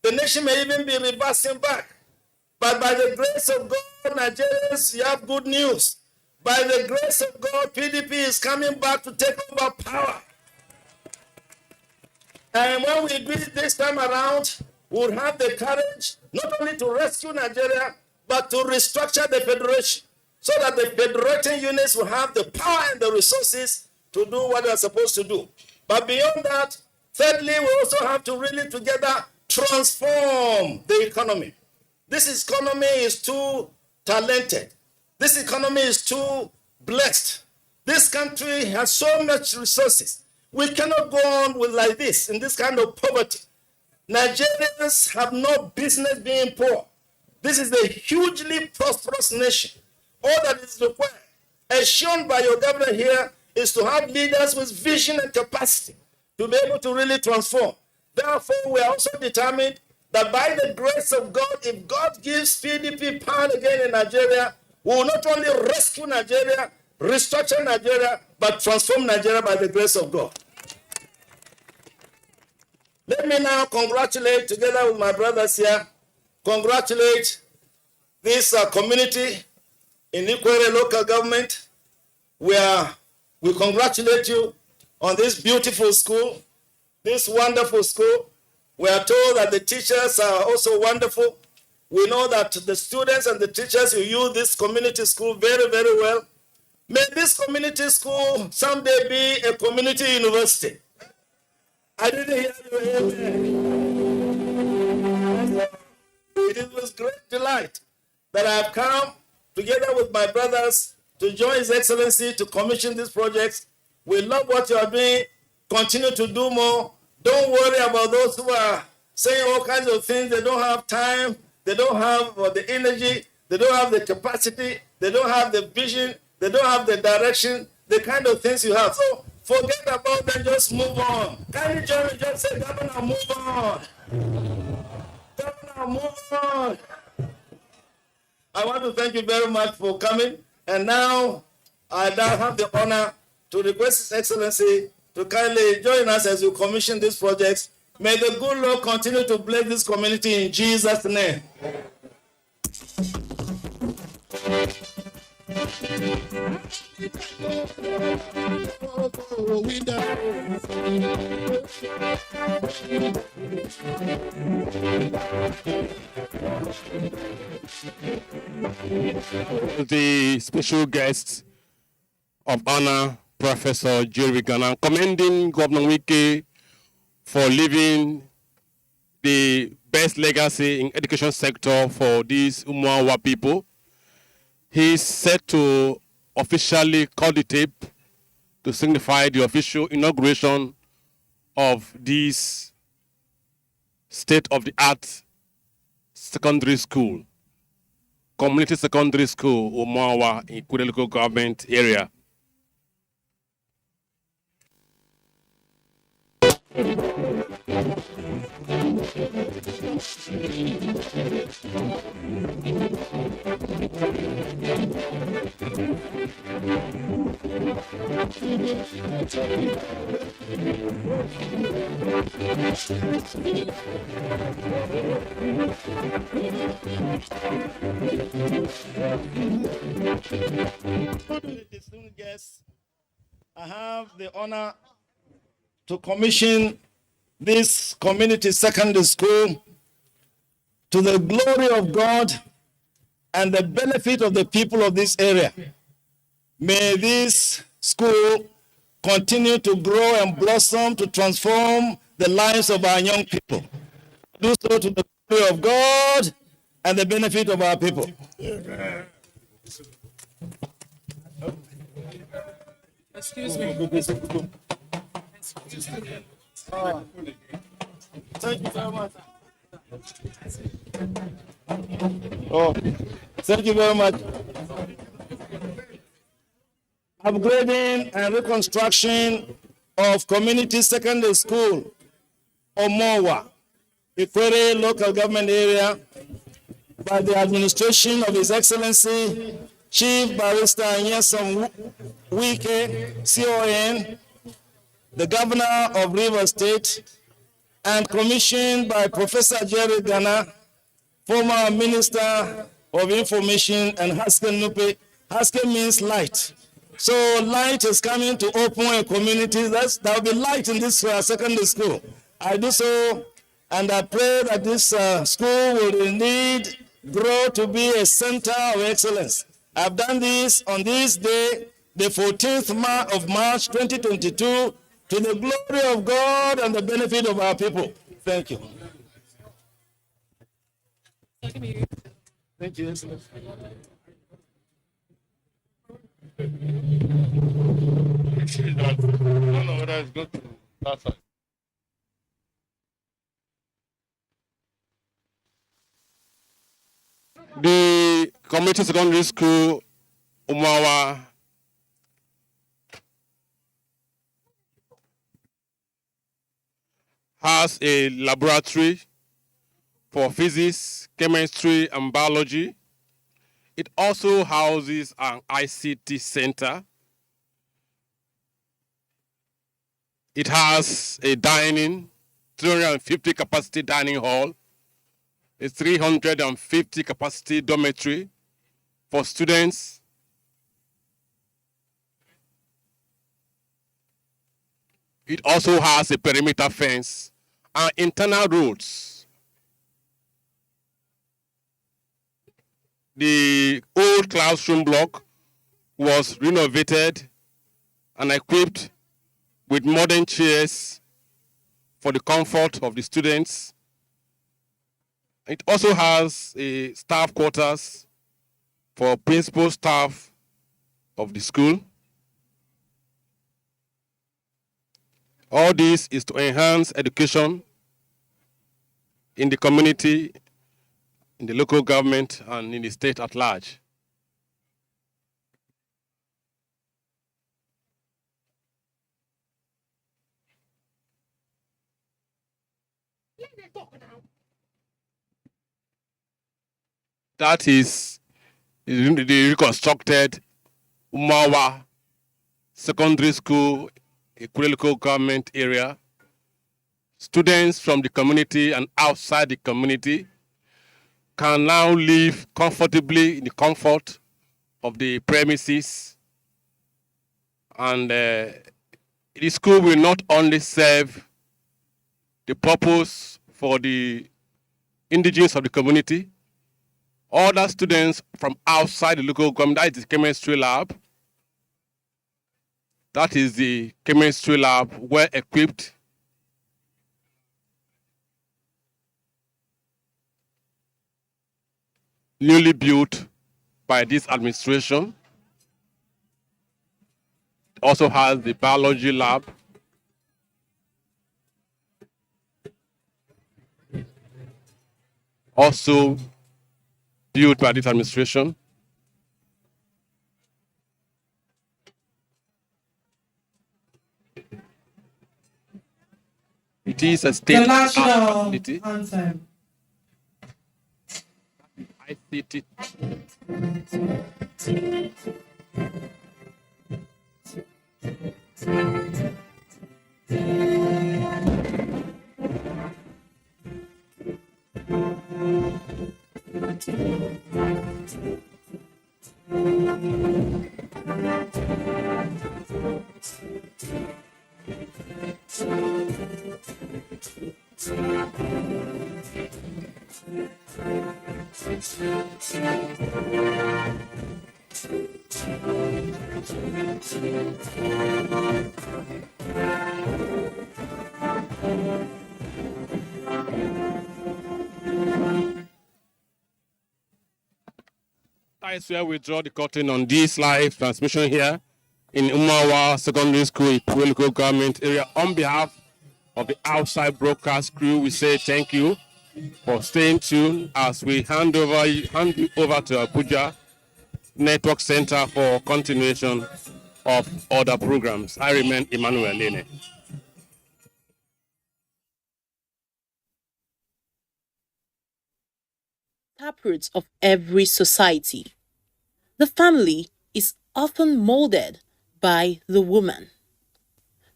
The nation may even be reversing back. But by the grace of God, Nigerians, you have good news. By the grace of God, PDP is coming back to take over power. And when we do it this time around, we'll have the courage not only to rescue Nigeria, but to restructure the federation so that the federating units will have the power and the resources to do what they're supposed to do. But beyond that, thirdly, we also have to really together transform the economy. This economy is too talented. This economy is too blessed. This country has so much resources. We cannot go on with like this, in this kind of poverty. Nigerians have no business being poor. This is a hugely prosperous nation. All that is required, as shown by your governor here, is to have leaders with vision and capacity to be able to really transform. Therefore, we are also determined that by the grace of God, if God gives PDP power again in Nigeria, we will not only rescue Nigeria, restructure Nigeria, but transform Nigeria by the grace of God. Let me now congratulate, together with my brothers here, congratulate this community in Ikwere local government, where we congratulate you on this beautiful school, this wonderful school. We are told that the teachers are also wonderful. We know that the students and the teachers who use this community school very, very well. May this community school someday be a community university. I didn't hear you. Amen. It is with great delight that I have come together with my brothers to join His Excellency to commission these projects. We love what you are doing. continue to do more. Don't worry about those who are saying all kinds of things. They don't have time. They don't have the energy. They don't have the capacity. They don't have the vision. They don't have the direction. The kind of things you have. So forget about them. Just move on. Can you join me? Just say, Governor, move on. Governor, move on. I want to thank you very much for coming. And now I now have the honor to request His Excellency to kindly join us as we commission these projects. May the good Lord continue to bless this community in Jesus' name. The special guest of honor, Professor Jerry Ghana, commending Governor Wike for leaving the best legacy in education sector for these Umuawa people. He's set to officially call the tape to signify the official inauguration of this state-of-the-art secondary school, community secondary school, Umuawa in Ikure local government area. Distinguished guests, I have the honor to commission this community secondary school to the glory of God and the benefit of the people of this area. May this school continue to grow and blossom to transform the lives of our young people. Do so to the glory of God and the benefit of our people. Amen. Excuse me. Thank you very much. Oh, thank you very much. Upgrading and reconstruction of community secondary school, Omowa, Ikore local government area, by the administration of His Excellency Chief Barrister Nyesom Wike, CON, the Governor of Rivers State, and commissioned by Professor Jerry Ghana, former Minister of Information, and Hasken Nupe. Hasken means light. So light is coming to open a community. There will be light in this secondary school. I do so, and I pray that this school will indeed grow to be a center of excellence. I've done this on this day, the 14th of March 2022, to the glory of God and the benefit of our people. Thank you. Thank you. I don't know whether it's good to that side. The community secondary school, Umuawa, has a laboratory for physics, chemistry, and biology. It also houses an ICT center. It has a 350 capacity dining hall, a 350 capacity dormitory for students. It also has a perimeter fence and internal roads. The old classroom block was renovated and equipped with modern chairs for the comfort of the students. It also has a staff quarters for principal staff of the school. All this is to enhance education in the community, in the local government, and in the state at large. That is the reconstructed Umawa Secondary School, a local government area. Students from the community and outside the community can now live comfortably in the comfort of the premises. And the school will not only serve the purpose for the indigenous of the community, other students from outside the local government, that is the chemistry lab. That is the chemistry lab, well equipped. Newly built by this administration. It also has the biology lab. Also built by this administration. It is a state-of-the-art facility. Anthem. ICT. That is where we draw the curtain on this live transmission here in Umawa Secondary School, local government area. On behalf of the outside broadcast crew, we say thank you for staying tuned as we hand you over to Abuja Network Center for continuation of other programs. I remain Emmanuel Lene. Taproots of every society. The family is often molded by the woman.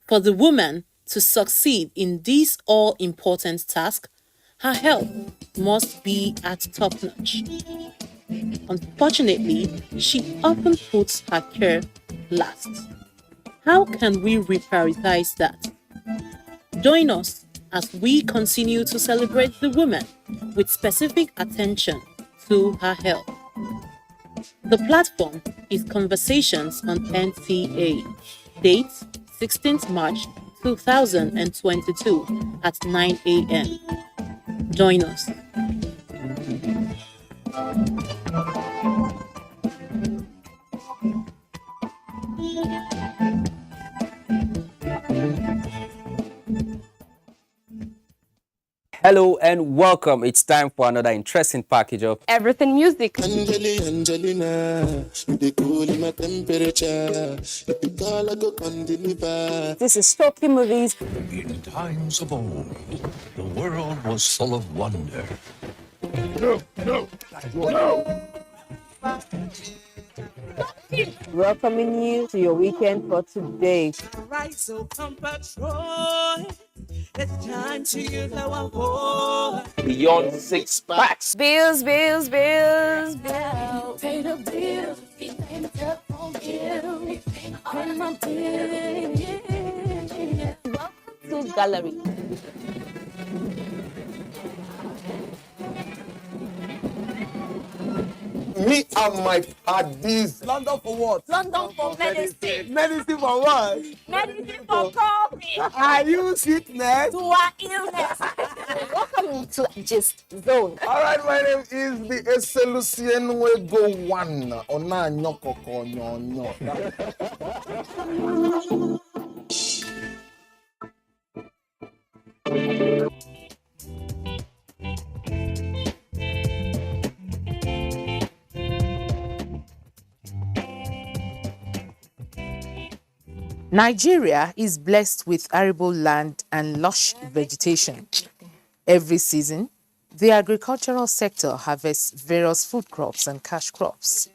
For the woman to succeed in this all-important task, her health must be at top notch. Unfortunately, she often puts her care last. How can we reprioritize that? Join us as we continue to celebrate the woman with specific attention to her health. The platform is Conversations on NTA. Date 16th March 2022 at 9 a.m. Join us. Hello and welcome. It's time for another interesting package of Everything Music. Angelina, they cool my temperature. If you call, I go come deliver. This is Talking Movies. In times of old, the world was full of wonder. No. Welcoming you to your weekend for today. Alright, so come patrol. It's time to use our voice. Beyond Six Packs. Bills. Pay the bill. Pay the telephone bill. Pay my bill. Welcome to Gallery. Me and my paddies. London for what? London for medicine. Medicine for what? Medicine for coffee. Are you sickness? To our illness. Welcome to Gist Zone. Alright, my name is the Eselucien Wego One. Ona nyokoko nyonyo. Nigeria is blessed with arable land and lush vegetation. Every season, the agricultural sector harvests various food crops and cash crops.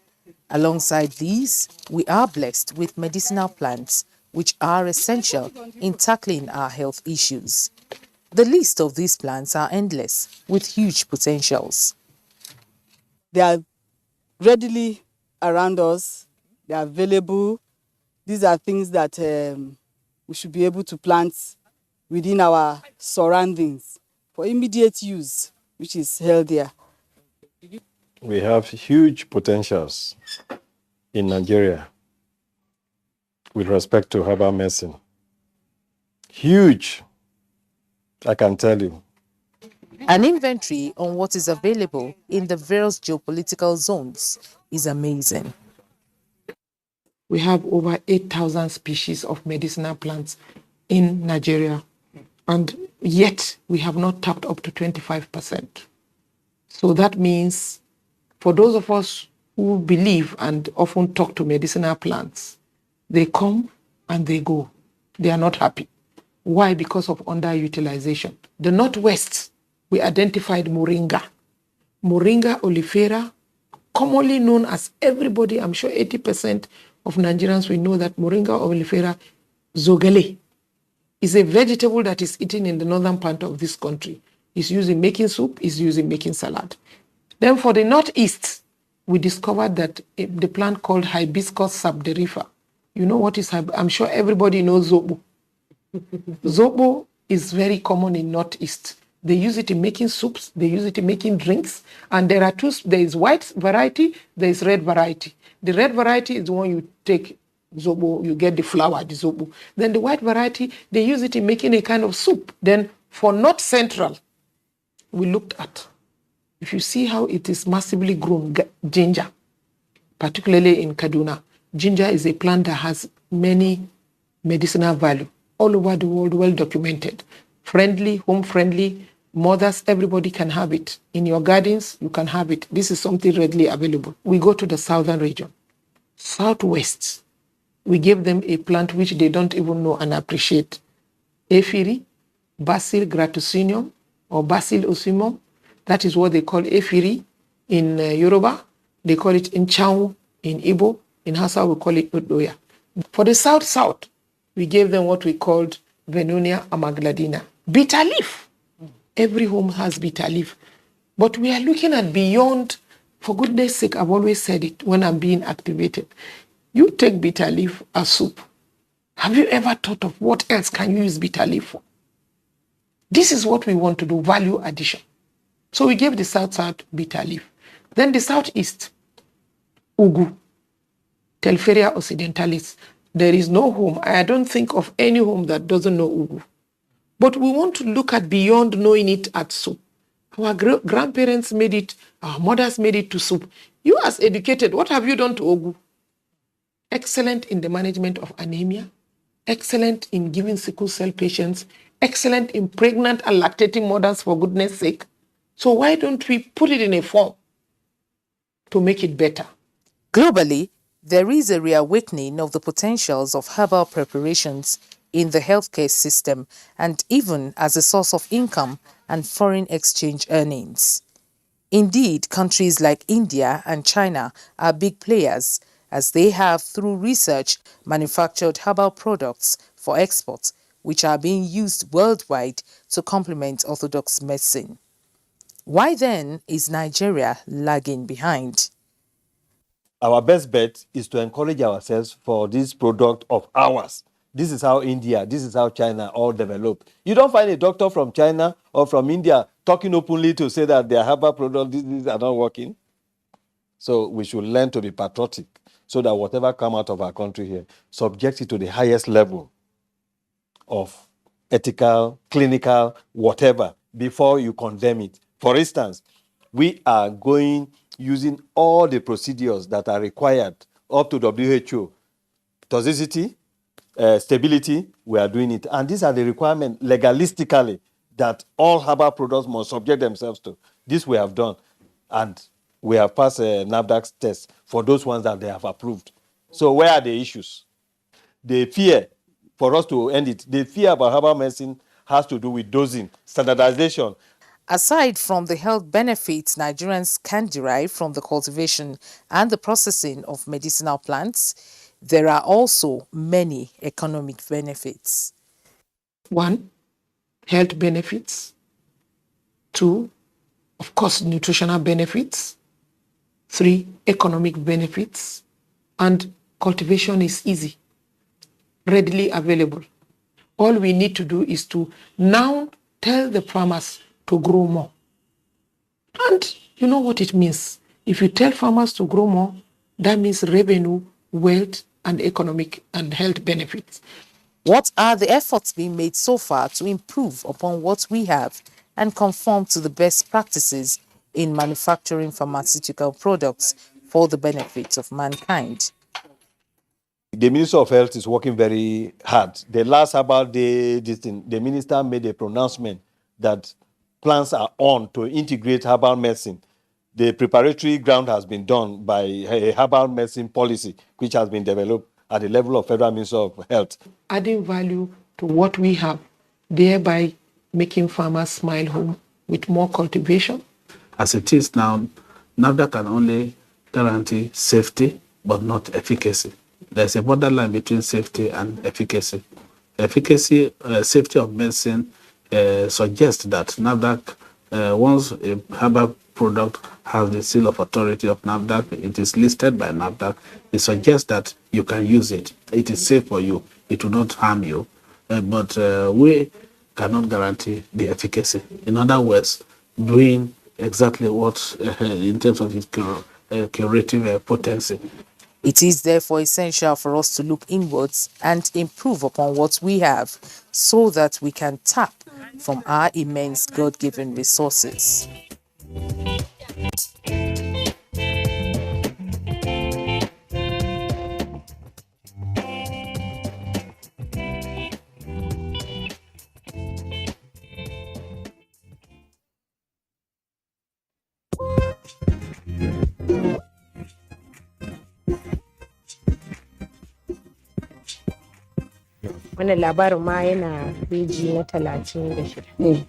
Alongside these, we are blessed with medicinal plants which are essential in tackling our health issues. The list of these plants are endless, with huge potentials. They are readily around us. They are available. These are things that we should be able to plant within our surroundings for immediate use, which is healthier. We have huge potentials in Nigeria with respect to herbal medicine. Huge, I can tell you. An inventory on what is available in the various geopolitical zones is amazing. We have over 8,000 species of medicinal plants in Nigeria, and yet we have not tapped up to 25%. So that means for those of us who believe and often talk to medicinal plants, they come and they go. They are not happy. Why? Because of underutilization. The Northwest, we identified Moringa. Moringa oleifera, commonly known as everybody, I'm sure 80% of Nigerians will know that Moringa oleifera zogale is a vegetable that is eaten in the northern part of this country. It's used in making soup, it's used in making salad. Then for the Northeast, we discovered that the plant called Hibiscus subderifa. You know what is, I'm sure everybody knows zobo. Zobo is very common in Northeast. They use it in making soups, they use it in making drinks, and there are two, there is white variety, there is red variety. The red variety is the one you take zobo, you get the flour, the zobo. Then the white variety, they use it in making a kind of soup. Then for North Central, we looked at, if you see how it is massively grown, ginger, particularly in Kaduna. Ginger is a plant that has many medicinal value all over the world, well documented. Friendly, home friendly, mothers, everybody can have it. In your gardens, you can have it. This is something readily available. We go to the southern region. Southwest, we give them a plant which they don't even know and appreciate. Ephiri, Basil gratusinum, or Basil ocimum. That is what they call Ephiri in Yoruba. They call it Nchau in Igbo. In Hausa, we call it Odoya. For the south, we gave them what we called Venunia amagladina. Bitter leaf. Every home has bitter leaf. But we are looking at beyond, for goodness sake, I've always said it when I'm being activated. You take bitter leaf as soup. Have you ever thought of what else can you use bitter leaf for? This is what we want to do, value addition. So we gave the south bitter leaf. Then the southeast, ugu, Telferia occidentalis. There is no home, I don't think of any home that doesn't know ugu. But we want to look at beyond knowing it at soup. Our grandparents made it, our mothers made it to soup. You as educated, what have you done to ugu? Excellent in the management of anemia, excellent in giving sickle cell patients, excellent in pregnant and lactating mothers, for goodness sake. So why don't we put it in a form to make it better? Globally, there is a reawakening of the potentials of herbal preparations in the healthcare system and even as a source of income and foreign exchange earnings. Indeed, countries like India and China are big players as they have, through research, manufactured herbal products for export, which are being used worldwide to complement orthodox medicine. Why then is Nigeria lagging behind? Our best bet is to encourage ourselves for this product of ours. This is how India, this is how China all developed. You don't find a doctor from China or from India talking openly to say that their herbal products, these are not working. So we should learn to be patriotic so that whatever comes out of our country here, subject it to the highest level of ethical, clinical, whatever, before you condemn it. For instance, we are using all the procedures that are required up to WHO. Toxicity, stability, we are doing it. And these are the requirements legalistically that all herbal products must subject themselves to. This we have done. And we have passed a NAFDAC test for those ones that they have approved. So where are the issues? The fear for us to end it. The fear about herbal medicine has to do with dosing, standardization. Aside from the health benefits Nigerians can derive from the cultivation and the processing of medicinal plants, there are also many economic benefits. 1, health benefits. 2, of course, nutritional benefits. 3, economic benefits. And cultivation is easy, readily available. All we need to do is to now tell the farmers to grow more. And you know what it means. If you tell farmers to grow more, that means revenue, wealth, and economic and health benefits. What are the efforts being made so far to improve upon what we have and conform to the best practices in manufacturing pharmaceutical products for the benefit of mankind? The Minister of Health is working very hard. The last herbal day, the minister made a pronouncement that plans are on to integrate herbal medicine. The preparatory ground has been done by a herbal medicine policy, which has been developed at the level of Federal Minister of Health. Adding value to what we have, thereby making farmers smile home with more cultivation. As it is now, NAFDAC can only guarantee safety, but not efficacy. There's a borderline between safety and efficacy. Safety of medicine suggests that NAFDAC, once a herbal product has the seal of authority of NAFDAC, it is listed by NAFDAC, it suggests that you can use it. It is safe for you. It will not harm you. But we cannot guarantee the efficacy. In other words, doing exactly what, in terms of its curative potency. It is therefore essential for us to look inwards and improve upon what we have so that we can tap from our immense God-given resources. Wannan labarin ma yana peji na 36.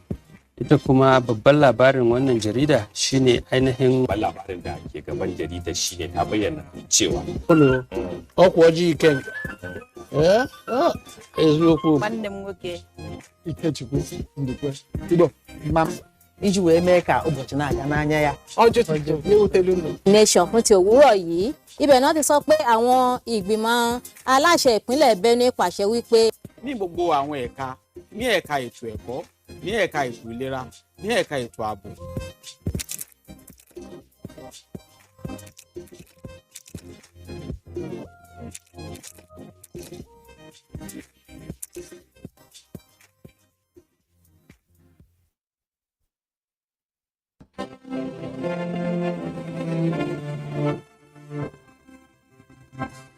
Ita kuma babban labarin wannan jarida shine ainihin labarin da ke gaban jarida shine ta bayyana cewa ọkwa ojii ken eziokwu Nwanne m nwoke Ikechukwu Ndukwe Igbo mam iji wee mee ka ụbọchị na-aga n'anya ya nation fún ti òwúrọ̀ yìí ibẹ̀ náà ti sọ pé àwọn ìgbìmọ̀ aláṣẹ ìpínlẹ̀ Benue pàṣẹ wípé ní gbogbo àwọn ẹ̀ka ní ẹ̀ka ètò ẹ̀kọ́ ní ẹ̀ka ètò ìlera ní ẹ̀ka ètò ààbò.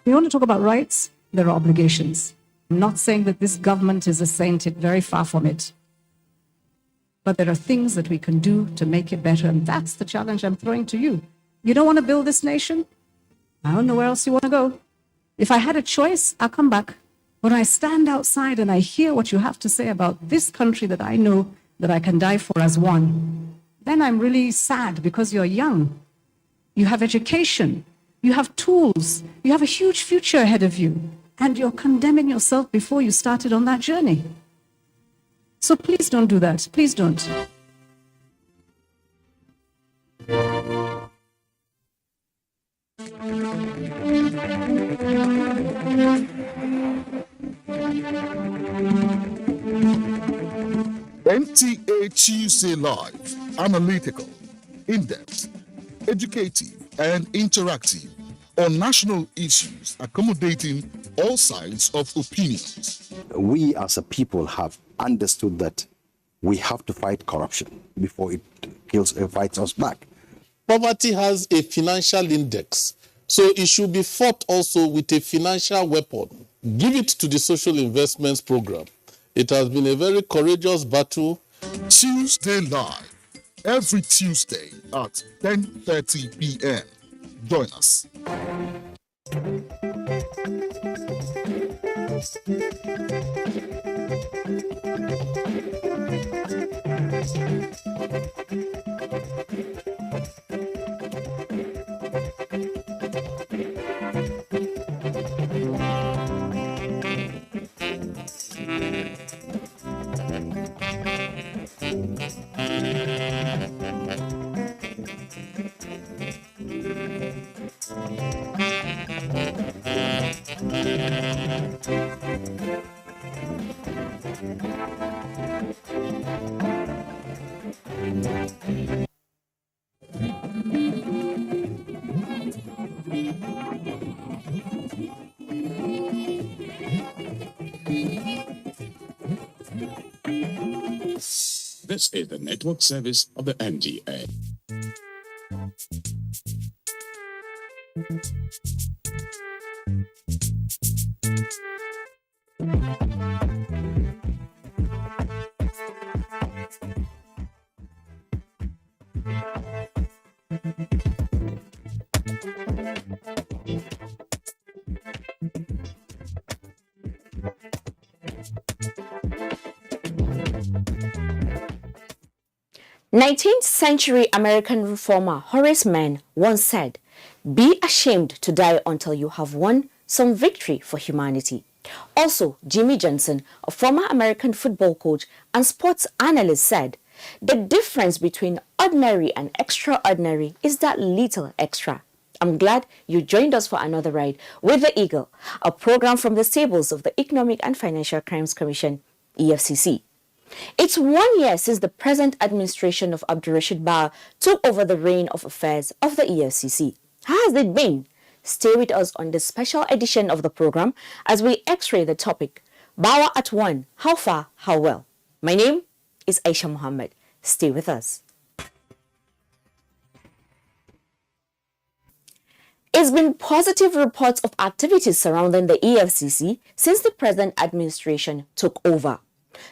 We want to talk about rights, there are obligations. I'm not saying that this government is a saint, very far from it. But there are things that we can do to make it better, and that's the challenge I'm throwing to you. You don't want to build this nation? I don't know where else you want to go. If I had a choice, I'll come back. When I stand outside and I hear what you have to say about this country that I know that I can die for as one, then I'm really sad because you're young. You have education. You have tools. You have a huge future ahead of you. And you're condemning yourself before you started on that journey. So please don't do that. Please don't. NTA Tuesday Live, analytical, in-depth, educative, and interactive on national issues, accommodating all sides of opinions. We as a people have understood that we have to fight corruption before it fights us back. Poverty has a financial index, so it should be fought also with a financial weapon. Give it to the social investments program. It has been a very courageous battle. Tuesday Live, every Tuesday at 10:30 p.m. Join us. This is the network service of the NDA. Nineteenth-century American reformer Horace Mann once said, "Be ashamed to die until you have won some victory for humanity." Also, Jimmy Johnson, a former American football coach and sports analyst, said, "The difference between ordinary and extraordinary is that little extra." I'm glad you joined us for another ride with the Eagle, a program from the stables of the Economic and Financial Crimes Commission, EFCC. It's 1 year since the present administration of Abdurrashid Bawa took over the reign of affairs of the EFCC. How has it been? Stay with us on this special edition of the program as we x-ray the topic, Bawa at one, how far, how well? My name is Aisha Muhammad. Stay with us. It's been positive reports of activities surrounding the EFCC since the present administration took over.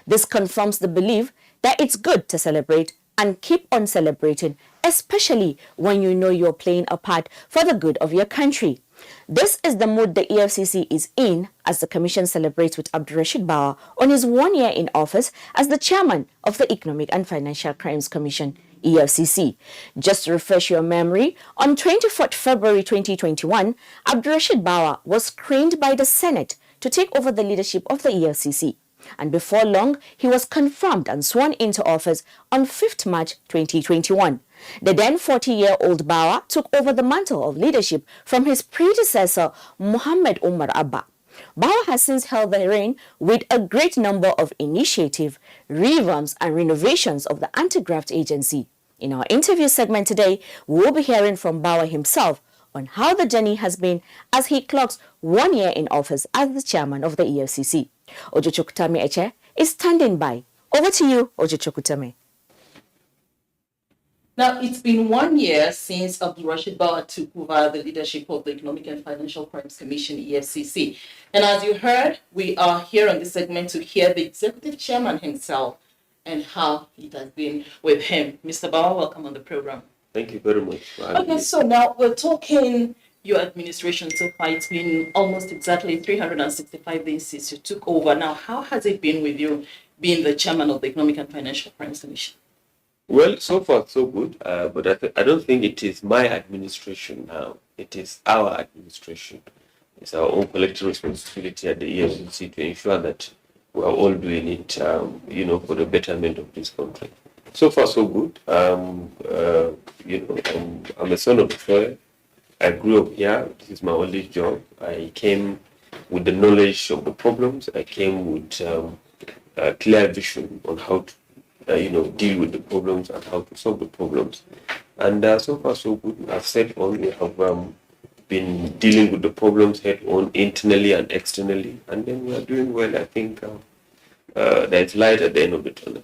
This confirms the belief that it's good to celebrate and keep on celebrating, especially when you know you're playing a part for the good of your country. This is the mood the EFCC is in as the Commission celebrates with Abdurrashid Bawa on his 1 year in office as the chairman of the Economic and Financial Crimes Commission, EFCC. Just to refresh your memory, on 24th February 2021, Abdurrashid Bawa was screened by the Senate to take over the leadership of the EFCC. And before long, he was confirmed and sworn into office on 5th March 2021. The then 40-year-old Bawa took over the mantle of leadership from his predecessor, Muhammad Umar Abba. Bawa has since held the reign with a great number of initiatives, revamps and renovations of the anti-graft agency. In our interview segment today, we will be hearing from Bawa himself on how the journey has been as he clocks 1 year in office as the chairman of the EFCC. Ojochukutame Eche is standing by. Over to you, Ojochukutame. Now, it's been 1 year since Abdurrashid Bawa took over the leadership of the Economic and Financial Crimes Commission, EFCC. And as you heard, we are here on this segment to hear the executive chairman himself and how it has been with him. Mr. Bawa, welcome on the program. Thank you very much. Okay, so now we're talking your administration so far. It's been almost exactly 365 days since you took over. Now, how has it been with you being the chairman of the Economic and Financial Crimes Commission? Well, so far so good, but I don't think it is my administration now. It is our administration. It's our own collective responsibility at the EFCC to ensure that we are all doing it, for the betterment of this country. So far so good. I'm a son of the soil. I grew up here. This is my only job. I came with the knowledge of the problems. I came with a clear vision on how to, deal with the problems and how to solve the problems. And so far so good. I've said on, we have been dealing with the problems head on internally and externally, and then we are doing well. I think there's light at the end of the tunnel.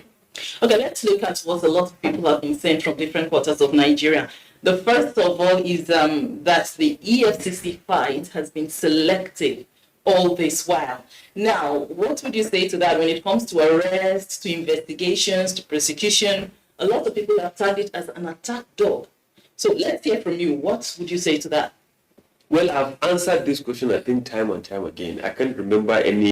Okay, let's look at what a lot of people have been saying from different quarters of Nigeria. The first of all is that the EFCC fight has been selective all this while. Now, what would you say to that when it comes to arrests, to investigations, to prosecution? A lot of people have tagged it as an attack dog. So let's hear from you. What would you say to that? Well, I've answered this question, I think, time and time again. I can't remember any